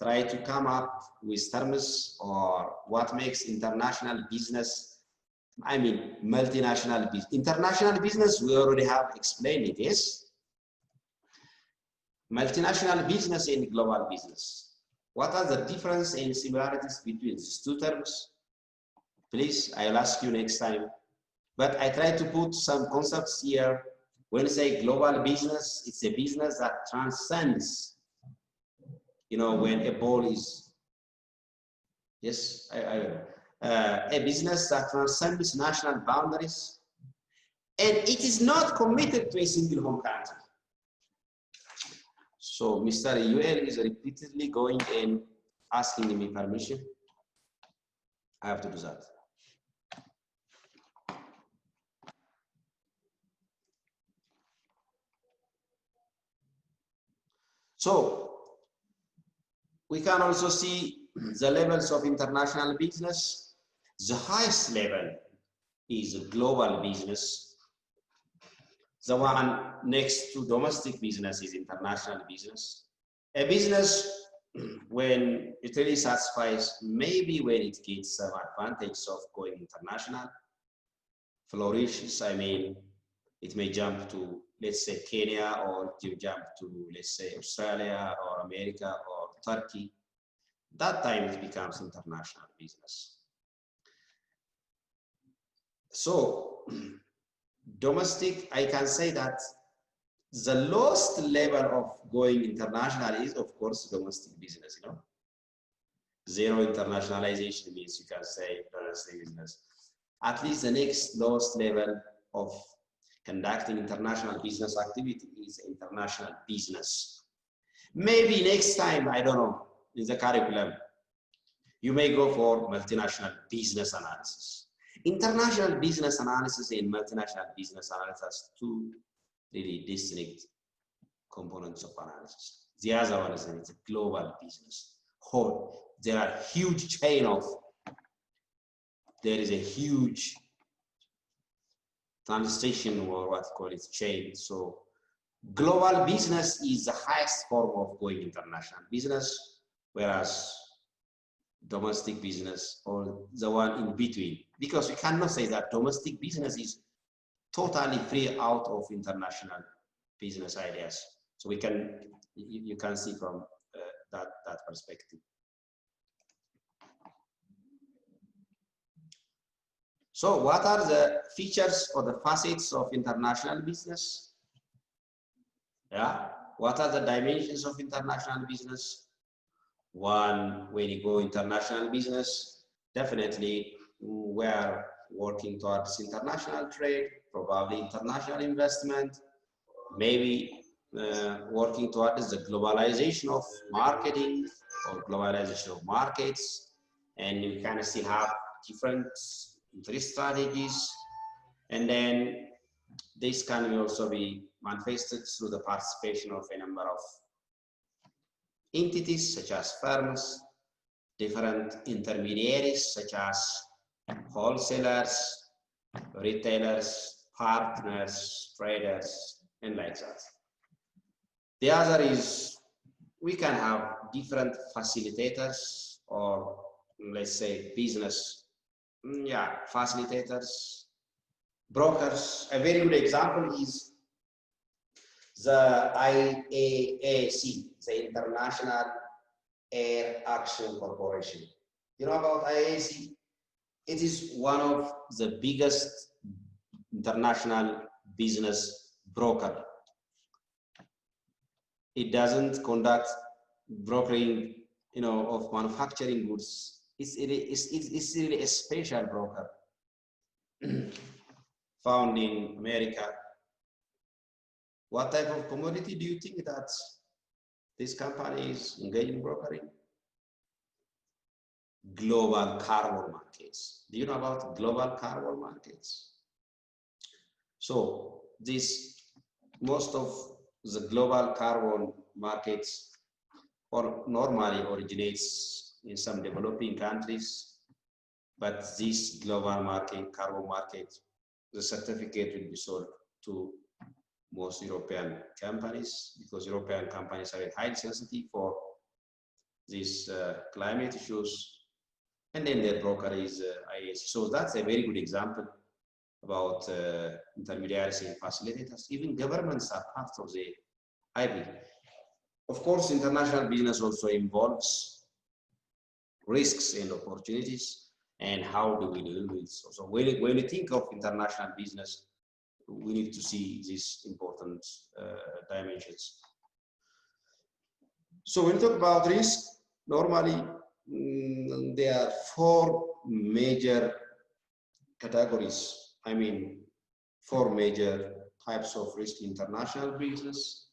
try to come up with terms or what makes international business, I mean, multinational business. International business, we already have explained it, yes? Multinational business and global business. What are the differences and similarities between these two terms? Please, I'll ask you next time. But I try to put some concepts here. When you say global business, it's a business that transcends, you know, when a ball is, yes, a business that transcends national boundaries, and it is not committed to a single home country. So Mr. UL is repeatedly going and asking me permission. I have to do that. So we can also see the levels of international business. The highest level is global business. The one next to domestic business is international business. A business, when it really satisfies, maybe when it gets some advantage of going international, flourishes, I mean, it may jump to, let's say, Kenya, or to jump to, let's say, Australia or America or Turkey. That time it becomes international business. So domestic, I can say that the lowest level of going international is, of course, domestic business, you know. Zero internationalization means you can say domestic business. At least the next lowest level of conducting international business activity is international business. Maybe next time, I don't know, in the curriculum, you may go for multinational business analysis. International business analysis and multinational business analysis are two really distinct components of analysis. The other one is it's a global business. Whole, there are huge chain of, there is a huge transition, or what you call it, chain. So global business is the highest form of going international business, whereas domestic business, or the one in between, because we cannot say that domestic business is totally free out of international business ideas. So we can, you can see from that perspective. So what are the features or the facets of international business? Yeah, what are the dimensions of international business? One, when you go international business, definitely we are working towards international trade, probably international investment, maybe working towards the globalization of marketing or globalization of markets, and you kind of still have different interest strategies, and then this can also be manifested through the participation of a number of entities such as firms, different intermediaries such as wholesalers, retailers, partners, traders, and like that. The other is we can have different facilitators, or let's say business, facilitators, brokers. A very good example is the IAAC, the International Air Action Corporation. You know about IAAC? It is one of the biggest international business broker. It doesn't conduct brokering of manufacturing goods, it's really a special broker found in America. What type of commodity do you think that this company is engaged in brokering? Global carbon markets. Do you know about global carbon markets? So most of the global carbon markets normally originates in some developing countries, but this global market, carbon market, the certificate will be sold to most European companies, because European companies are highly sensitive for these climate issues, and then their broker is IAC. So that's a very good example about intermediaries and facilitators. Even governments are part of the IB. Of course, international business also involves risks and opportunities, and how do we deal with it? So when you think of international business, we need to see these important dimensions. So when we talk about risk, normally there are 4 major categories. I mean, 4 major types of risk in international business.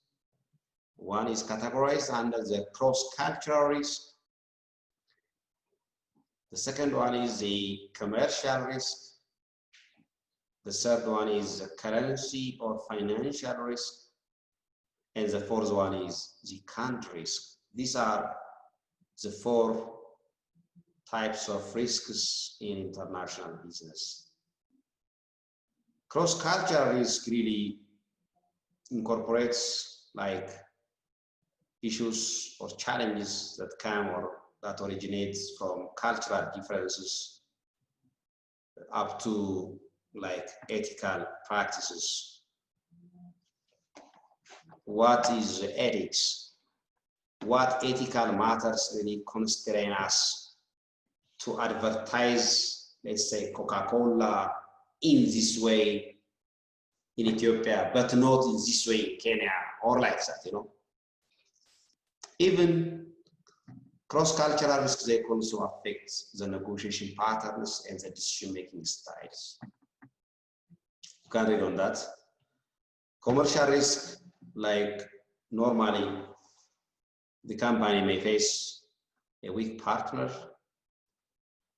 One is categorized under the cross-cultural risk. The second one is the commercial risk. The third one is the currency or financial risk. And the fourth one is the country risk. These are the 4 types of risks in international business. Cross-cultural risk really incorporates like issues or challenges that come or that originates from cultural differences up to like ethical practices. What is ethics? What ethical matters really constrain us to advertise, let's say, Coca-Cola in this way in Ethiopia, but not in this way in Kenya, or like that, Even cross-cultural risks, they also affect the negotiation patterns and the decision-making styles. You can read on that. Commercial risk, like normally the company may face a weak partner,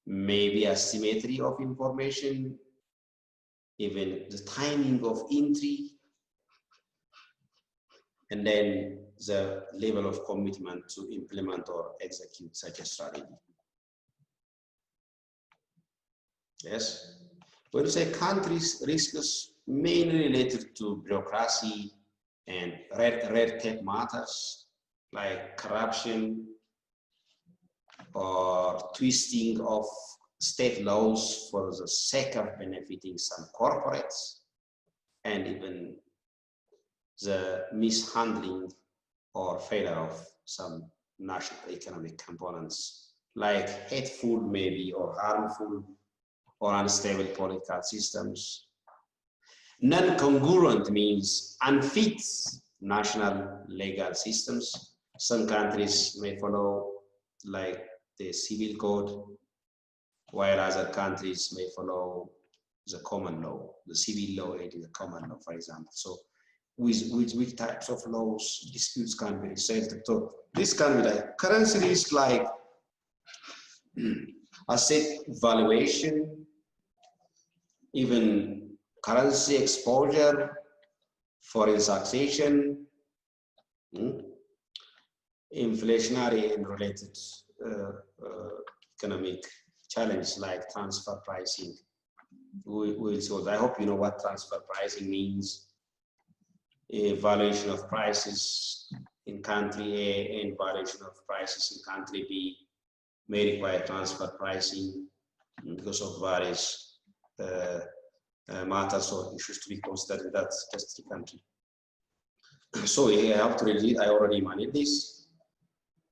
maybe asymmetry of information, even the timing of entry, and then the level of commitment to implement or execute such a strategy. Yes. When you say countries, risks mainly related to bureaucracy and red tape matters like corruption or twisting of state laws for the sake of benefiting some corporates, and even the mishandling or failure of some national economic components, like hateful maybe or harmful or unstable political systems. Non-congruent means unfit national legal systems. Some countries may follow like the civil code, while other countries may follow the common law, the civil law and the common law, for example. So with which types of laws disputes can be resolved. So this can be like currency risk, like asset valuation, even currency exposure, foreign taxation, inflationary and related economic challenges like transfer pricing. So I hope you know what transfer pricing means. Valuation of prices in country A and valuation of prices in country B may require transfer pricing because of various matters or issues to be considered in that specific country. So I have to read it. I already managed this.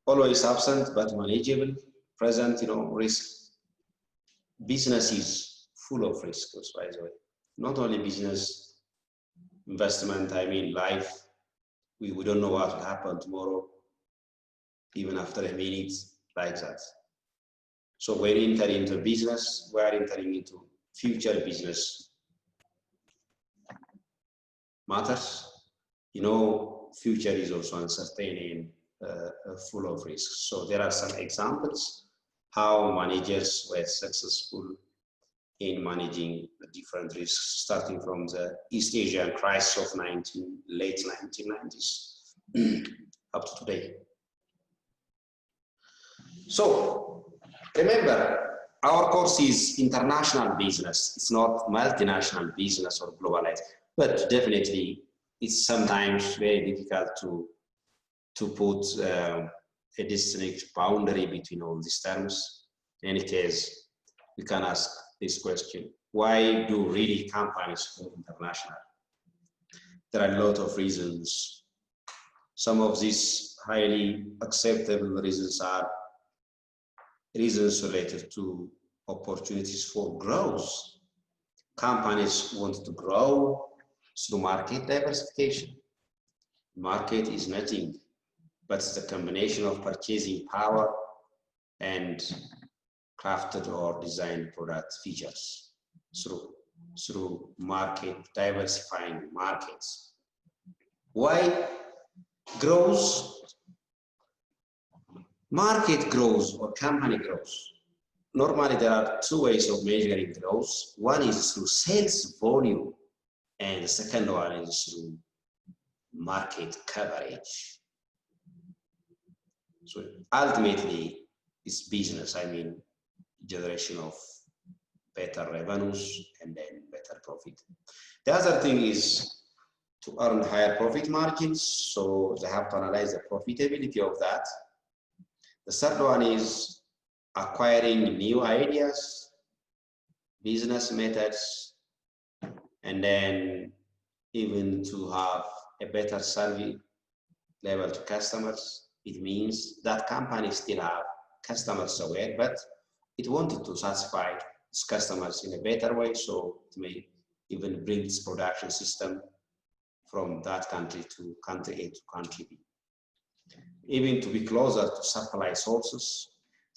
Always absent but manageable. Present, risk. Business is full of risks, by the way. Not only business, investment, I mean life. We don't know what will happen tomorrow, even after a minute. like that. So when we enter into business, we are entering into future business matters. You know, future is also uncertain and full of risks. So there are some examples how managers were successful in managing the different risks, starting from the East Asian crisis of late 1990s up to today. So remember, our course is international business. It's not multinational business or globalized, but definitely it's sometimes very difficult to put a distinct boundary between all these terms. In any case, we can ask this question: why do really companies go international? There are a lot of reasons. Some of these highly acceptable reasons are reasons related to opportunities for growth. Companies want to grow through market diversification. Market is nothing but the combination of purchasing power and crafted or designed product features through market, diversifying markets. Why growth? Market growth or company growth. Normally there are two ways of measuring growth. One is through sales volume, and the second one is through market coverage. So ultimately, it's business, I mean, generation of better revenues and then better profit. The other thing is to earn higher profit margins, so they have to analyze the profitability of that. The third one is acquiring new ideas, business methods, and then even to have a better service level to customers. It means that company still have customers aware, but it wanted to satisfy its customers in a better way, so it may even bring its production system from that country to country A to country B. Even to be closer to supply sources.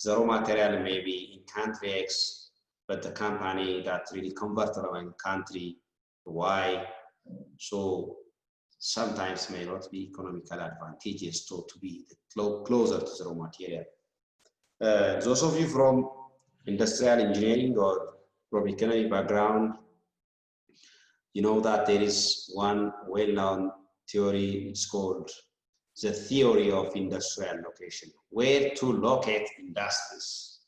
The raw material may be in country X, but the company that really converts in country Y, so sometimes may not be economical advantageous to be closer to the raw material. Those of you from industrial engineering or from economic background, you know that there is one well-known theory. It's called the theory of industrial location, where to locate industries.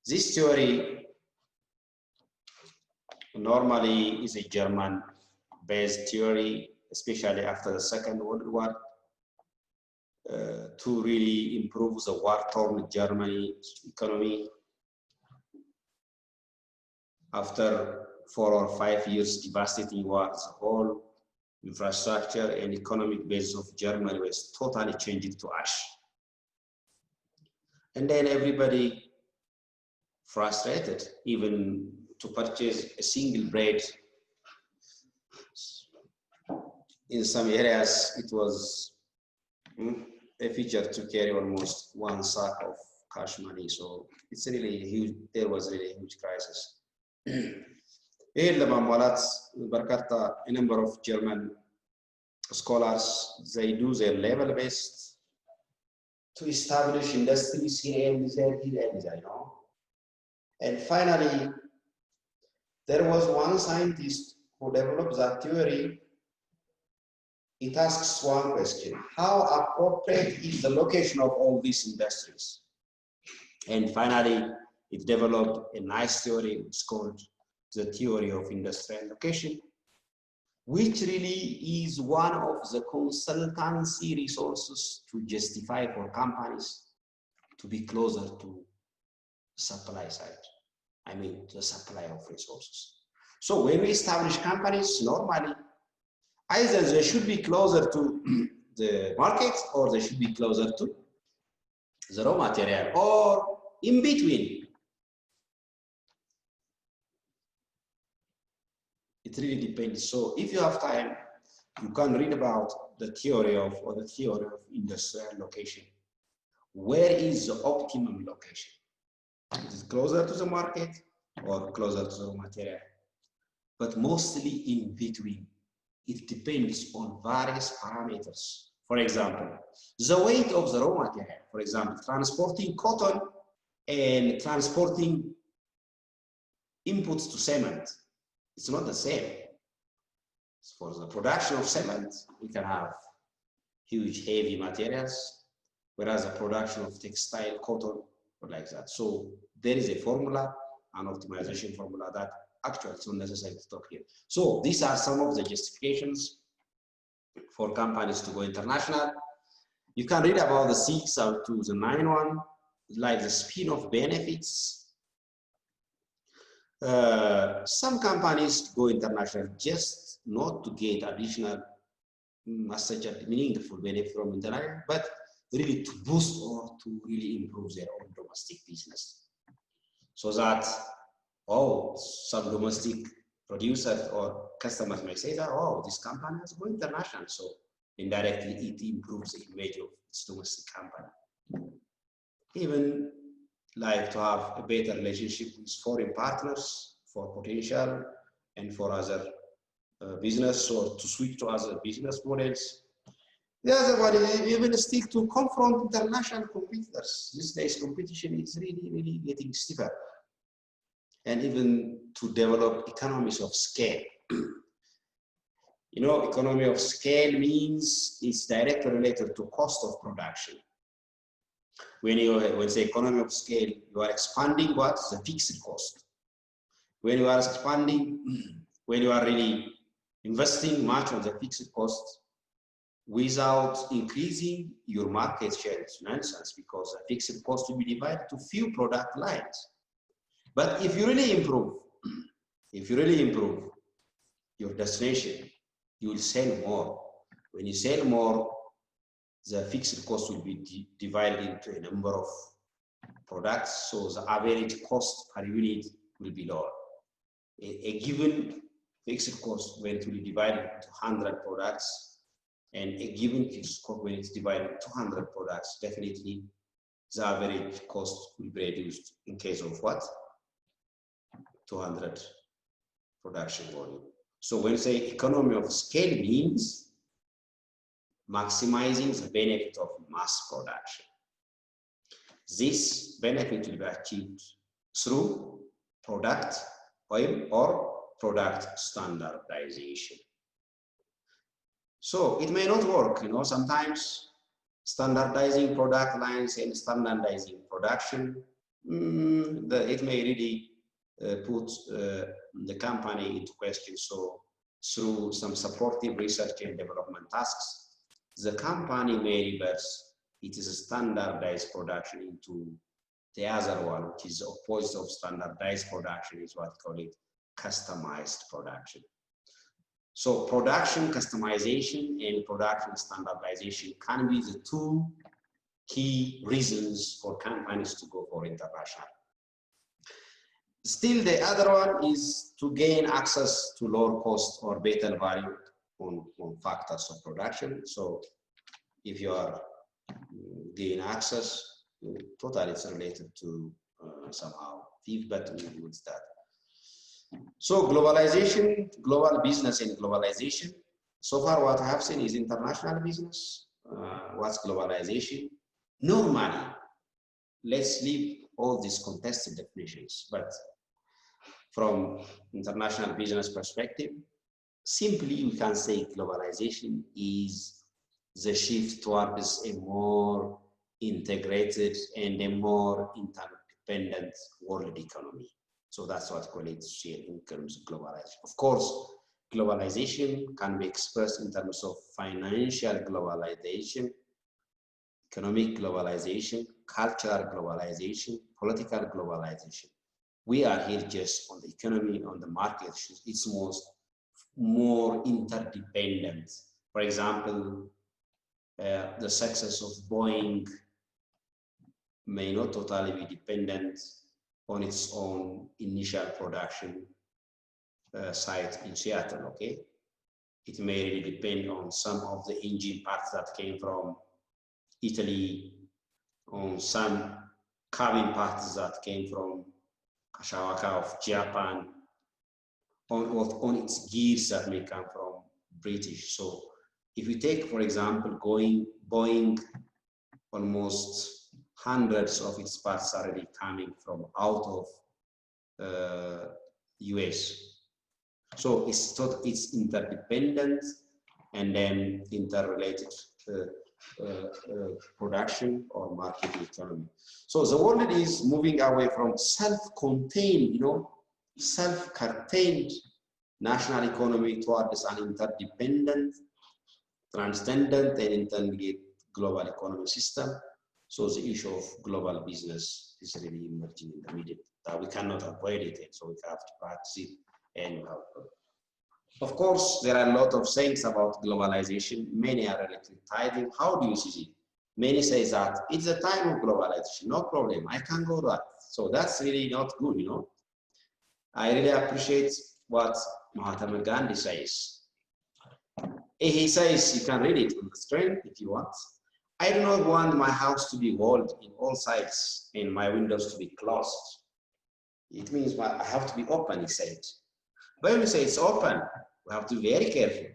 This theory normally is a German-based theory, especially after the Second World War, to really improve the war-torn Germany's economy. After 4 or 5 years devastating war, the whole infrastructure and economic base of Germany was totally changed to ash. And then everybody frustrated, even to purchase a single bread. In some areas, it was a feature to carry almost 1 sack of cash money. So it's really huge. There was really a huge crisis. A number of German scholars, they do their level best to establish industries here and there, you know. And finally, there was one scientist who developed that theory. It asks one question: how appropriate is the location of all these industries? And finally, it developed a nice theory. It's called the theory of industrial location, which really is one of the consultancy resources to justify for companies to be closer to the supply side. I mean, the supply of resources. So when we establish companies, normally, either they should be closer to the market or they should be closer to the raw material, or in between. It really depends. So if you have time, you can read about the theory of industrial location, where is the optimum location? Is it closer to the market or closer to the raw material? But mostly in between. It depends on various parameters. For example, the weight of the raw material. For example, transporting cotton and transporting inputs to cement, it's not the same. For the production of cement, we can have huge heavy materials, whereas the production of textile, cotton, or like that. So there is a formula, an optimization formula that actually it's not necessary to talk here. So these are some of the justifications for companies to go international. You can read about the 6 out to the 9 one, like the spin-off benefits. Some companies go international just not to get additional, such a meaningful benefit from international, but really to boost or to really improve their own domestic business. So that, oh, some domestic producers or customers may say that, oh, this company has gone international. So indirectly, it improves the image of its domestic company. Even like to have a better relationship with foreign partners for potential and for other business, or to switch to other business models. The other one is even still to confront international competitors. These days, competition is really getting stiffer. And even to develop economies of scale. You know, economy of scale means it's directly related to cost of production. When say economy of scale, you are expanding what? The fixed cost. When you are expanding, when you are really investing much on the fixed cost without increasing your market share, it's nonsense, because the fixed cost will be divided to few product lines. But if you really improve your destination, you will sell more. When you sell more, the fixed cost will be divided into a number of products, so the average cost per unit will be lower. A given fixed cost, when it will be divided into 100 products, and a given fixed cost when it's divided into 200 products, definitely the average cost will be reduced in case of what? 200 production volume. So when you say economy of scale means maximizing the benefit of mass production. This benefit will be achieved through product oil or product standardization. So it may not work, you know, sometimes standardizing product lines and standardizing production, it may really put the company into question. So through some supportive research and development tasks, the company may reverse its standardized production into the other one, which is opposite of standardized production, is what we call it customized production. So production customization and production standardization can be the two key reasons for companies to go for international. Still, the other one is to gain access to lower cost or better value on factors of production. So if you are gain access, totally it's related to somehow thief, but we will start. So globalization, global business and globalization. So far what I have seen is international business. What's globalization? Normally, let's leave all these contested definitions, but from international business perspective, simply we can say globalization is the shift towards a more integrated and a more interdependent world economy. So that's what we call it in terms of globalization. Of course, globalization can be expressed in terms of financial globalization, economic globalization, cultural globalization, political globalization. We are here just on the economy, on the market. It's more interdependent. For example, the success of Boeing may not totally be dependent on its own initial production site in Seattle, okay? It may really depend on some of the engine parts that came from Italy on some cabin parts that came from Kashawaka of Japan, on its gears that may come from British. So if you take, for example, Boeing, almost hundreds of its parts are already coming from out of US. So it's interdependent and then interrelated production or market economy. So the world is moving away from self-contained, self-contained national economy towards an interdependent, transcendent, and intermediate global economic system. So the issue of global business is really emerging in the middle. That we cannot avoid it, and so we have to practice it. And of course, there are a lot of sayings about globalization. Many are related to tithing. How do you see it? Many say that it's a time of globalization, no problem. I can go that. So that's really not good, I really appreciate what Mahatma Gandhi says. He says, you can read it on the screen if you want. I do not want my house to be walled in all sides and my windows to be closed. It means I have to be open, he said. When we say it's open, we have to be very careful.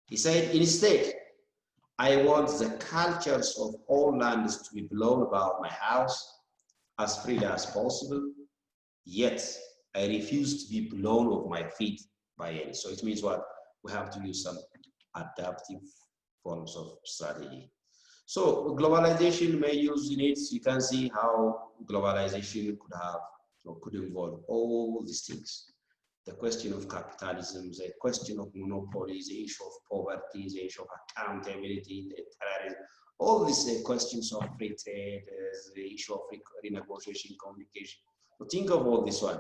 He said, instead, I want the cultures of all lands to be blown about my house as freely as possible, yet I refuse to be blown off my feet by any. So it means what? We have to use some adaptive forms of strategy. So globalization may use in it, you can see how globalization could involve all these things. The question of capitalism, the question of monopolies, the issue of poverty, the issue of accountability, the terrorism, all these questions of free trade, the issue of renegotiation, communication. So think of all this one.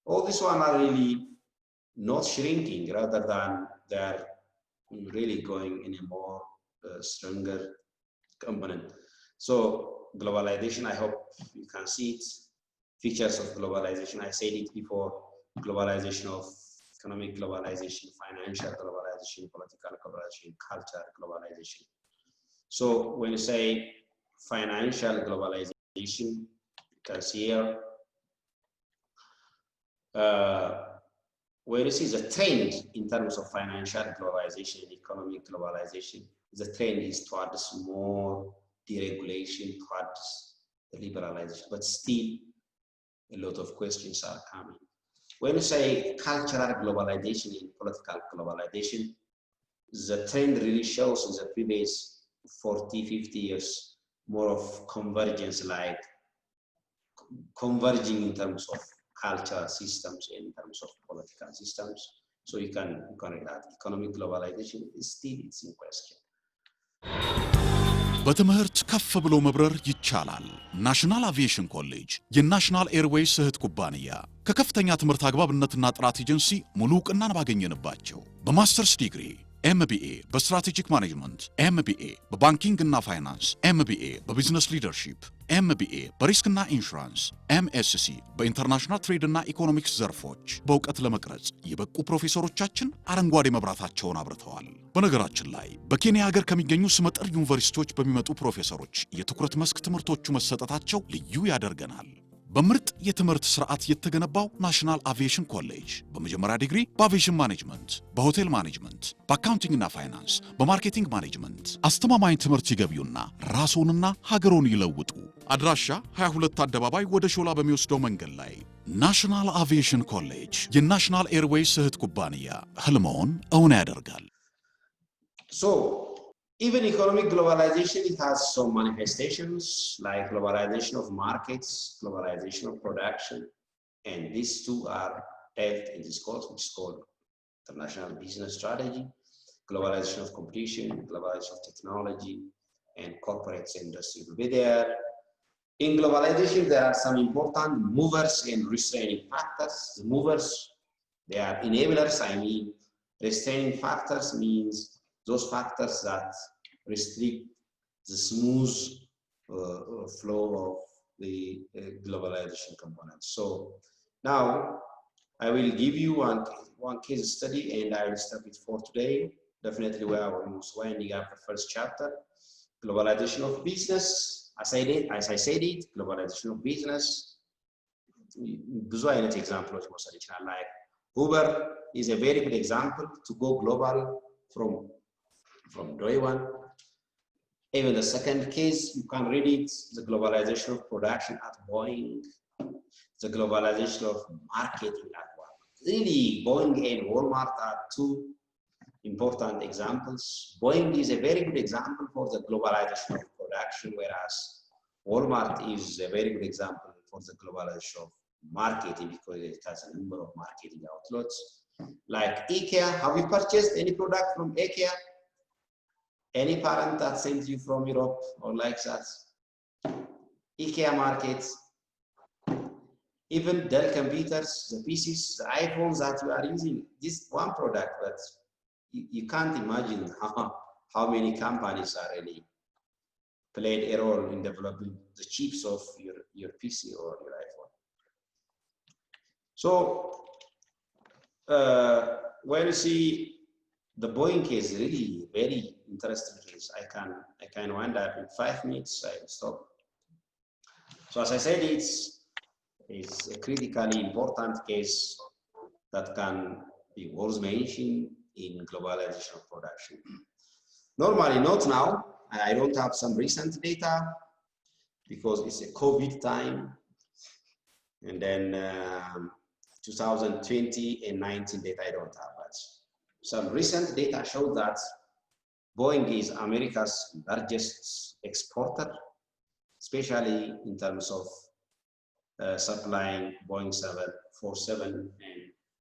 All this one are really not shrinking, rather than they're really going in a more stronger component. So globalization, I hope you can see it. Features of globalization, I said it before, globalization of economic globalization, financial globalization, political globalization, cultural globalization. So when you say financial globalization, you can see here, where you see the trend in terms of financial globalization and economic globalization, the trend is towards more deregulation, towards liberalization, but still a lot of questions are coming. When you say cultural globalization and political globalization, the trend really shows in the previous 40, 50 years, more of convergence, like converging in terms of cultural systems, in terms of political systems. So you can read that economic globalization is still it's in question. በትምህርት ከፍ ብሎ መብረር ይቻላል። ናሽናል አቪዬሽን ኮሌጅ የናሽናል ኤርዌይስ እህት ኩባንያ ከከፍተኛ ትምህርት አግባብነትና ጥራት ኤጀንሲ ሙሉ ዕውቅናን ባገኘንባቸው በማስተርስ ዲግሪ ኤምቢኤ በስትራቴጂክ ማኔጅመንት፣ ኤምቢኤ በባንኪንግ እና ፋይናንስ፣ ኤምቢኤ በቢዝነስ ሊደርሺፕ፣ ኤምቢኤ በሪስክና ኢንሹራንስ፣ ኤምኤስሲ በኢንተርናሽናል ትሬድ እና ኢኮኖሚክስ ዘርፎች በእውቀት ለመቅረጽ የበቁ ፕሮፌሰሮቻችን አረንጓዴ መብራታቸውን አብርተዋል። በነገራችን ላይ በኬንያ ሀገር ከሚገኙ ስመጥር ዩኒቨርሲቲዎች በሚመጡ ፕሮፌሰሮች የትኩረት መስክ ትምህርቶቹ መሰጠታቸው ልዩ ያደርገናል። በምርጥ የትምህርት ስርዓት የተገነባው ናሽናል አቪዬሽን ኮሌጅ በመጀመሪያ ዲግሪ በአቪዬሽን ማኔጅመንት፣ በሆቴል ማኔጅመንት፣ በአካውንቲንግ እና ፋይናንስ፣ በማርኬቲንግ ማኔጅመንት አስተማማኝ ትምህርት ይገቢውና ራስዎንና ሀገሮን ይለውጡ። አድራሻ 22 አደባባይ ወደ ሾላ በሚወስደው መንገድ ላይ ናሽናል አቪዬሽን ኮሌጅ የናሽናል ኤርዌይስ እህት ኩባንያ ህልሞን እውን ያደርጋል። Even economic globalization, it has some manifestations like globalization of markets, globalization of production, and these two are dealt in this course, which is called International Business Strategy, globalization of competition, globalization of technology, and corporate industry will be there. In globalization, there are some important movers and restraining factors. The movers, they are enablers. I mean, restraining factors means those factors that restrict the smooth flow of the globalization components. So now I will give you one case study, and I will stop it for today. Definitely we are almost winding up the first chapter. Globalization of business. as I said it, globalization of business. ብዙ አይነት ኤግዛምፕሎች መውሰድ ይችላል። Like Uber is a very good example to go global from day one. Even the second case, you can read it, the globalization of production at Boeing, the globalization of marketing at Walmart. Really, Boeing and Walmart are two important examples. Boeing is a very good example for the globalization of production, whereas Walmart is a very good example for the globalization of marketing because it has a number of marketing outlets. Like IKEA, have you purchased any product from IKEA? Any parent that sends you from Europe or like that? IKEA markets, even Dell computers, the PCs, the iPhones that you are using, this one product, but you can't imagine how many companies are really played a role in developing the chips of your PC or your iPhone. So when you see the Boeing case, really very interesting case. I can wind up in 5 minutes. I will stop. So as I said, it's a critically important case that can be worth mentioning in globalization of production. Normally, not now. I don't have some recent data because it's a COVID time, and then 2020 and 19 data I don't have. But some recent data show that Boeing is America's largest exporter, especially in terms of supplying Boeing 747 and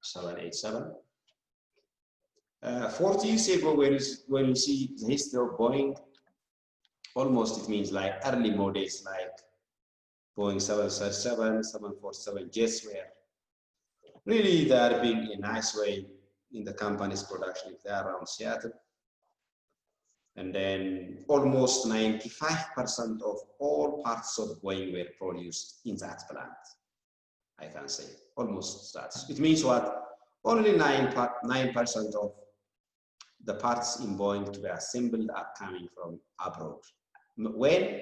787. 40 years ago, when you see the history of Boeing, almost it means like early models like Boeing 737, 747 jets were really they are being a nice way in the company's production if they are around Seattle. And then almost 95% of all parts of Boeing were produced in that plant. I can say almost that. It means what? Only 9% of the parts in Boeing to be assembled are coming from abroad. When,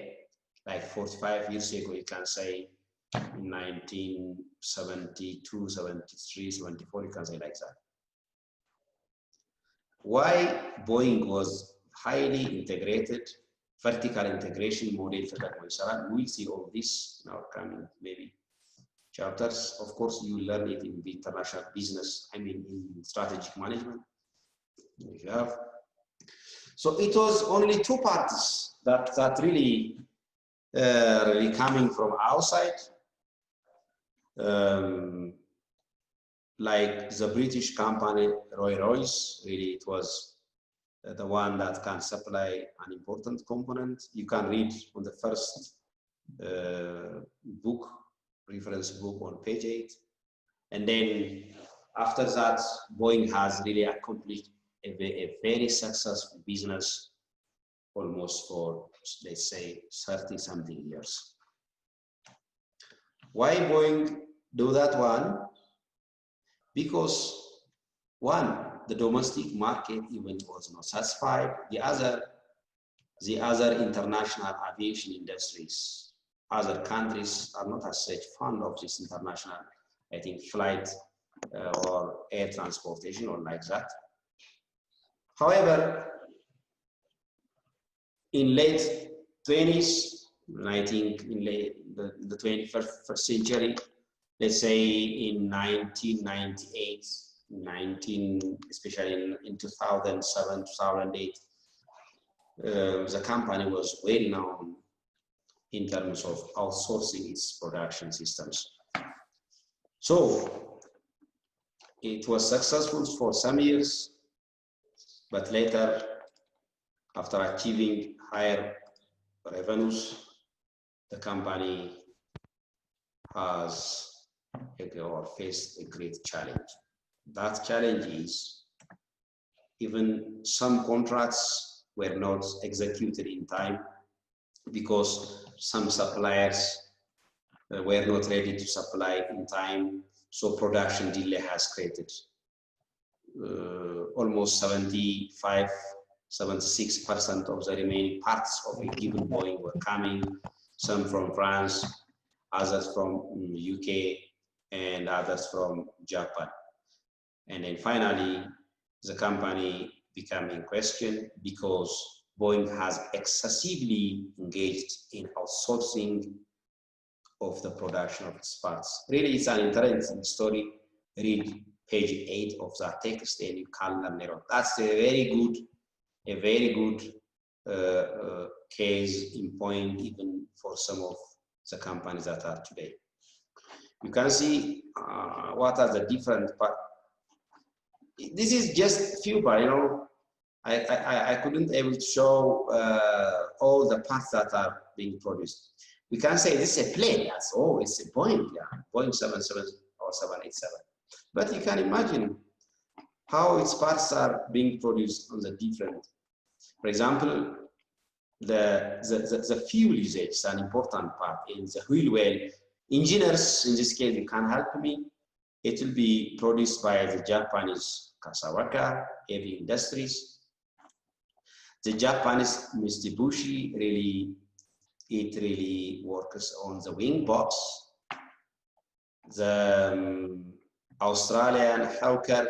like 45 years ago, you can say in 1972, 73, 74, you can say like that. Why Boeing was highly integrated, vertical integration model for that one. We'll see all this in our coming maybe chapters. Of course, you learn it in the international business, I mean in strategic management. If you have. So it was only two parts that really coming from outside, like the British company Rolls-Royce. Really, it was the one that can supply an important component. You can read on the first reference book on page 8. And then after that, Boeing has really accomplished a very successful business almost for, let's say, 30-something years. Why Boeing do that one? Because one, the domestic market even was not satisfied. The other international aviation industries, other countries are not as such fond of this international, I think, flight or air transportation or like that. However, in late 20s, I think in the 21st century, let's say in 1998, especially in 2007, 2008, the company was well known in terms of outsourcing its production systems. So it was successful for some years, but later, after achieving higher revenues, the company has faced a great challenge. That challenge is even some contracts were not executed in time because some suppliers were not ready to supply in time, so production delay has created almost 75-76% of the remaining parts of a given Boeing were coming some from France, others from UK, and others from Japan. And then finally, the company became in question because Boeing has excessively engaged in outsourcing of the production of its parts. Really, it's an interesting story. Read page 8 of that text and you can learn it. That's a very good case in point even for some of the companies that are today. You can see what are the different parts. This is just few, but you know, I couldn't able to show all the parts that are being produced. We can say this is a plane, yes, oh, it's a Boeing, yeah, Boeing 77 or 787. But you can imagine how its parts are being produced on the different. For example, the fuel usage is an important part in the wheel well. Engineers, in this case, you can help me. It will be produced by the Japanese Kasawaka Heavy Industries. The Japanese Mitsubishi really works on the wing box. The Australian Hawker,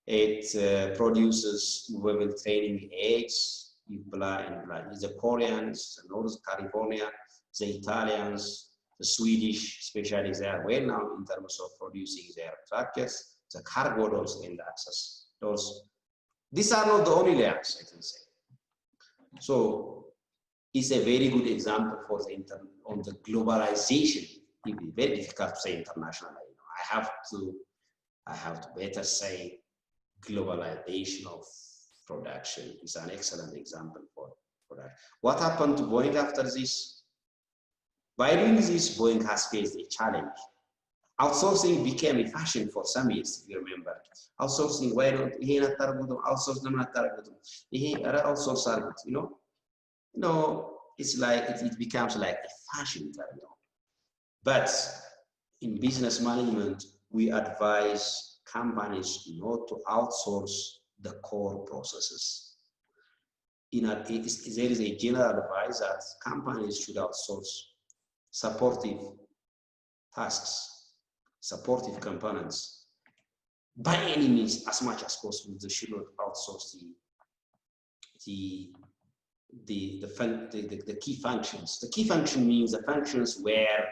it produces movable training aids. The Koreans, the North California, the Italians, the Swedish, especially they are well known in terms of producing their tractors, the cargo doors and the access doors. These are not the only layers, I can say. So it's a very good example for the on the globalization. It will be very difficult to say international. I have to better say globalization of production is an excellent example for that. What happened to Boeing after this? By doing this, Boeing has faced a challenge. Outsourcing became a fashion for some years, if you remember. Outsourcing, why don't we outsource them? Outsource, you know, it's like it becomes like a fashion term. But in business management, we advise companies not to outsource the core processes. There is a general advice that companies should outsource supportive tasks, supportive components. By any means, as much as possible, they should not outsource the key functions. The key function means the functions where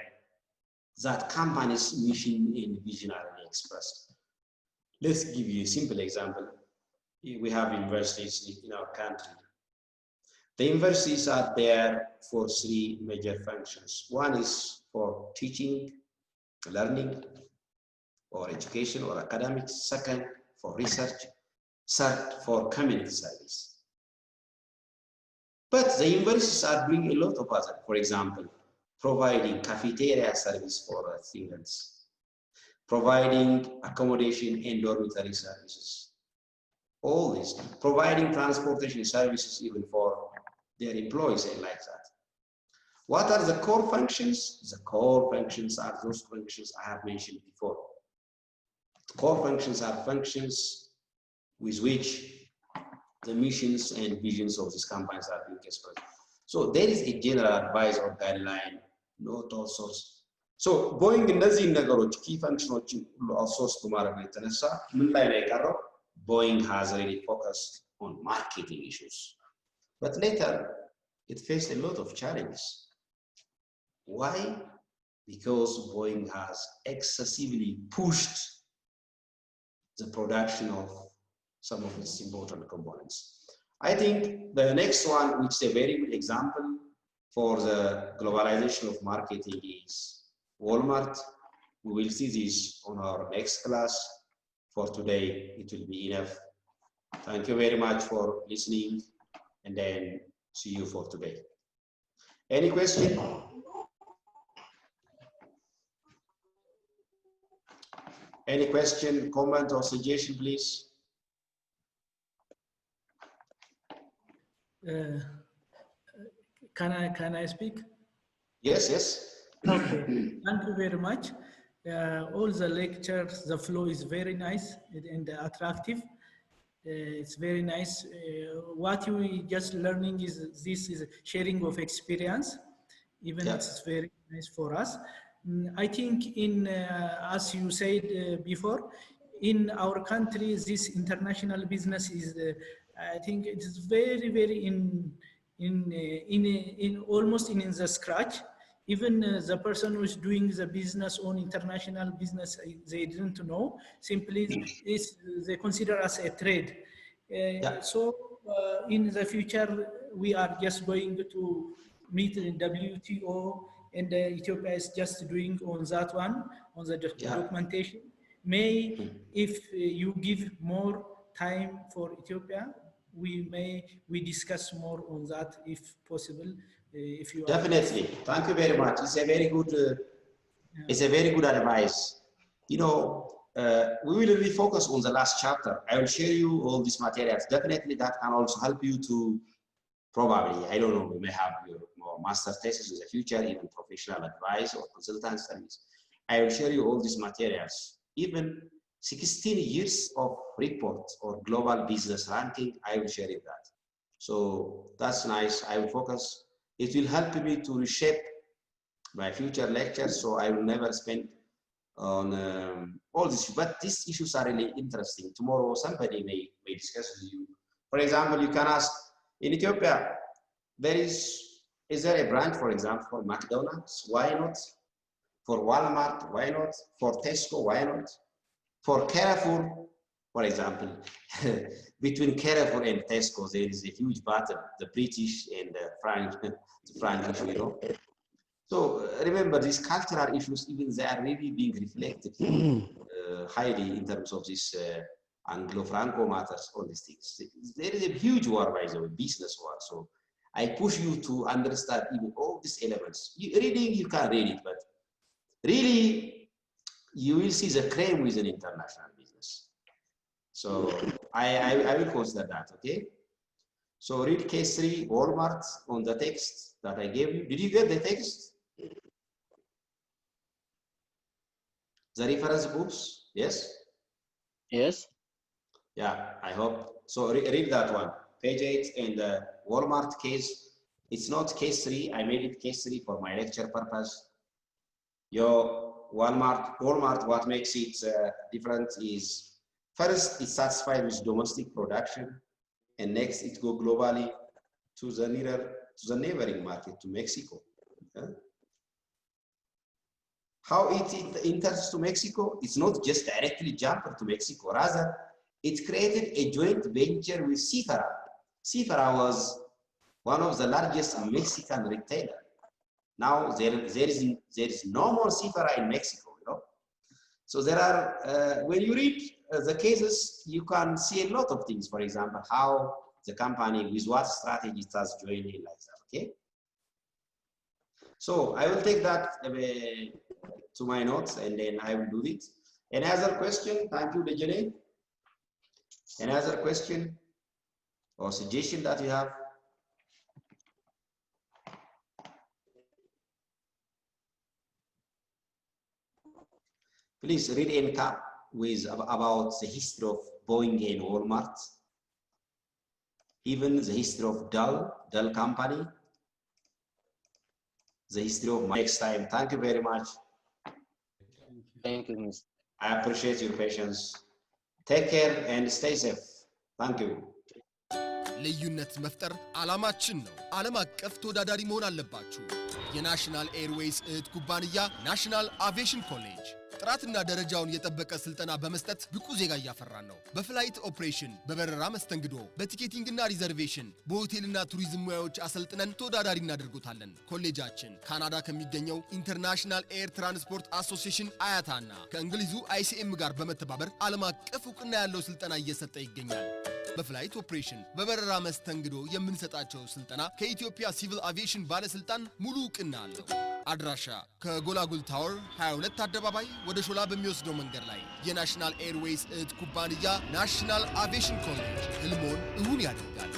that company's mission and vision are really expressed. Let's give you a simple example. We have universities in our country. The universities are there for 3 major functions. One is for teaching, learning, or education or academics. Second, for research. Third, for community service. But the universities are doing a lot of other, for example, providing cafeteria service for students, providing accommodation and dormitory services, all this, providing transportation services even for their employees and like that. What are the core functions? The core functions are those functions I have mentioned before. Core functions are functions with which the missions and visions of these companies are being expressed. So there is a general advice or guideline, not all sorts. So Boeing እነዚህን ነገሮች key functions outsource በማድረግ ነው የተነሳ ምን ላይ ነው የቀረው? Boeing has really focused on marketing issues. But later, it faced a lot of challenges. Why? Because Boeing has excessively pushed the production of some of its important components. I think the next one, which is a very good example for the globalization of marketing, is Walmart. We will see this on our next class. For today, it will be enough. Thank you very much for listening, and then see you for today. Any question? Any question, comment, or suggestion, please? Can I speak? Yes, yes. Okay, thank you very much. All the lectures, the flow is very nice and attractive. It's very nice. What we just learning is this is sharing of experience, Even it's very nice for us. I think as you said before, in our country, this international business is, I think it is very, very almost in the scratch. Even the person who is doing the business on international business, they didn't know. Simply, they consider us a trade. So in the future, we are just going to meet in WTO, and Ethiopia is just doing on that one, on the documentation. If you give more time for Ethiopia, we discuss more on that if possible. If you definitely, thank you very much. It's a very good, it's a very good advice. You know, we will really focus on the last chapter. I will share you all these materials. Definitely, that can also help you to probably, I don't know, you may have your more master thesis in the future, even professional advice or consultant service. I will share you all these materials. Even 16 years of reports or global business ranking, I will share you that. So that's nice. I will focus. It will help me to reshape my future lectures, so I will never spend on all this. But these issues are really interesting. Tomorrow, somebody may discuss with you. For example, you can ask, in Ethiopia, is there a branch, for example, for McDonald's? Why not? For Walmart? Why not? For Tesco? Why not? For Carrefour, for example, between Carrefour and Tesco, there is a huge battle, the British and the French issue, you know. So remember, these cultural issues, even they are really being reflected highly in terms of this Anglo-Franco matters, all these things. There is a huge war, by the way, business war. So I push you to understand even all these elements. Reading, you can read it, but really, you will see the crime within international business. So I will consider that, okay? So read case 3, Walmart, on the text that I gave you. Did you get the text? The reference books, yes? Yes. Yeah, I hope. So read that one, page 8, and the Walmart case. It's not case 3, I made it case 3 for my lecture purpose. Your Walmart, what makes it different is, first, it's satisfied with domestic production, and next, it go globally to the neighboring market, to Mexico. Okay? How it enters to Mexico, it's not just directly jumped to Mexico, rather, it created a joint venture with Cifra. Cifra was one of the largest Mexican retailers. Now there is no more Cifra in Mexico, you know. So there are, when you read the cases, you can see a lot of things. For example, how the company, with what strategy it has joined in like that, okay? So I will take that to my notes and then I will do it. Any other question? Thank you, Dejane. Any other question or suggestion that you have? Please read NCAP with about the history of Boeing and Walmart, even the history of Dell company, the history of next time. Thank you very much. Thank you, Mr. I appreciate your patience. Take care and stay safe. Thank you. ልዩነት መፍጠር ዓላማችን ነው። ዓለም አቀፍ ተወዳዳሪ መሆን አለባችሁ። የናሽናል ኤርዌይስ እህት ኩባንያ ናሽናል አቪዬሽን ኮሌጅ ጥራትና ደረጃውን የጠበቀ ስልጠና በመስጠት ብቁ ዜጋ እያፈራን ነው። በፍላይት ኦፕሬሽን፣ በበረራ መስተንግዶ፣ በቲኬቲንግና ሪዘርቬሽን፣ በሆቴልና ቱሪዝም ሙያዎች አሰልጥነን ተወዳዳሪ እናደርጎታለን። ኮሌጃችን ካናዳ ከሚገኘው ኢንተርናሽናል ኤር ትራንስፖርት አሶሲዬሽን አያታና ከእንግሊዙ ICM ጋር በመተባበር ዓለም አቀፍ ዕውቅና ያለው ስልጠና እየሰጠ ይገኛል። በፍላይት ኦፕሬሽን፣ በበረራ መስተንግዶ የምንሰጣቸው ስልጠና ከኢትዮጵያ ሲቪል አቪዬሽን ባለስልጣን ሙሉ ዕውቅና አለው። አድራሻ ከጎላጉል ታወር 22 አደባባይ ወደ ሾላ በሚወስደው መንገድ ላይ የናሽናል ኤርዌይስ እህት ኩባንያ ናሽናል አቪዬሽን ኮሌጅ ህልሞን እውን ያደርጋል።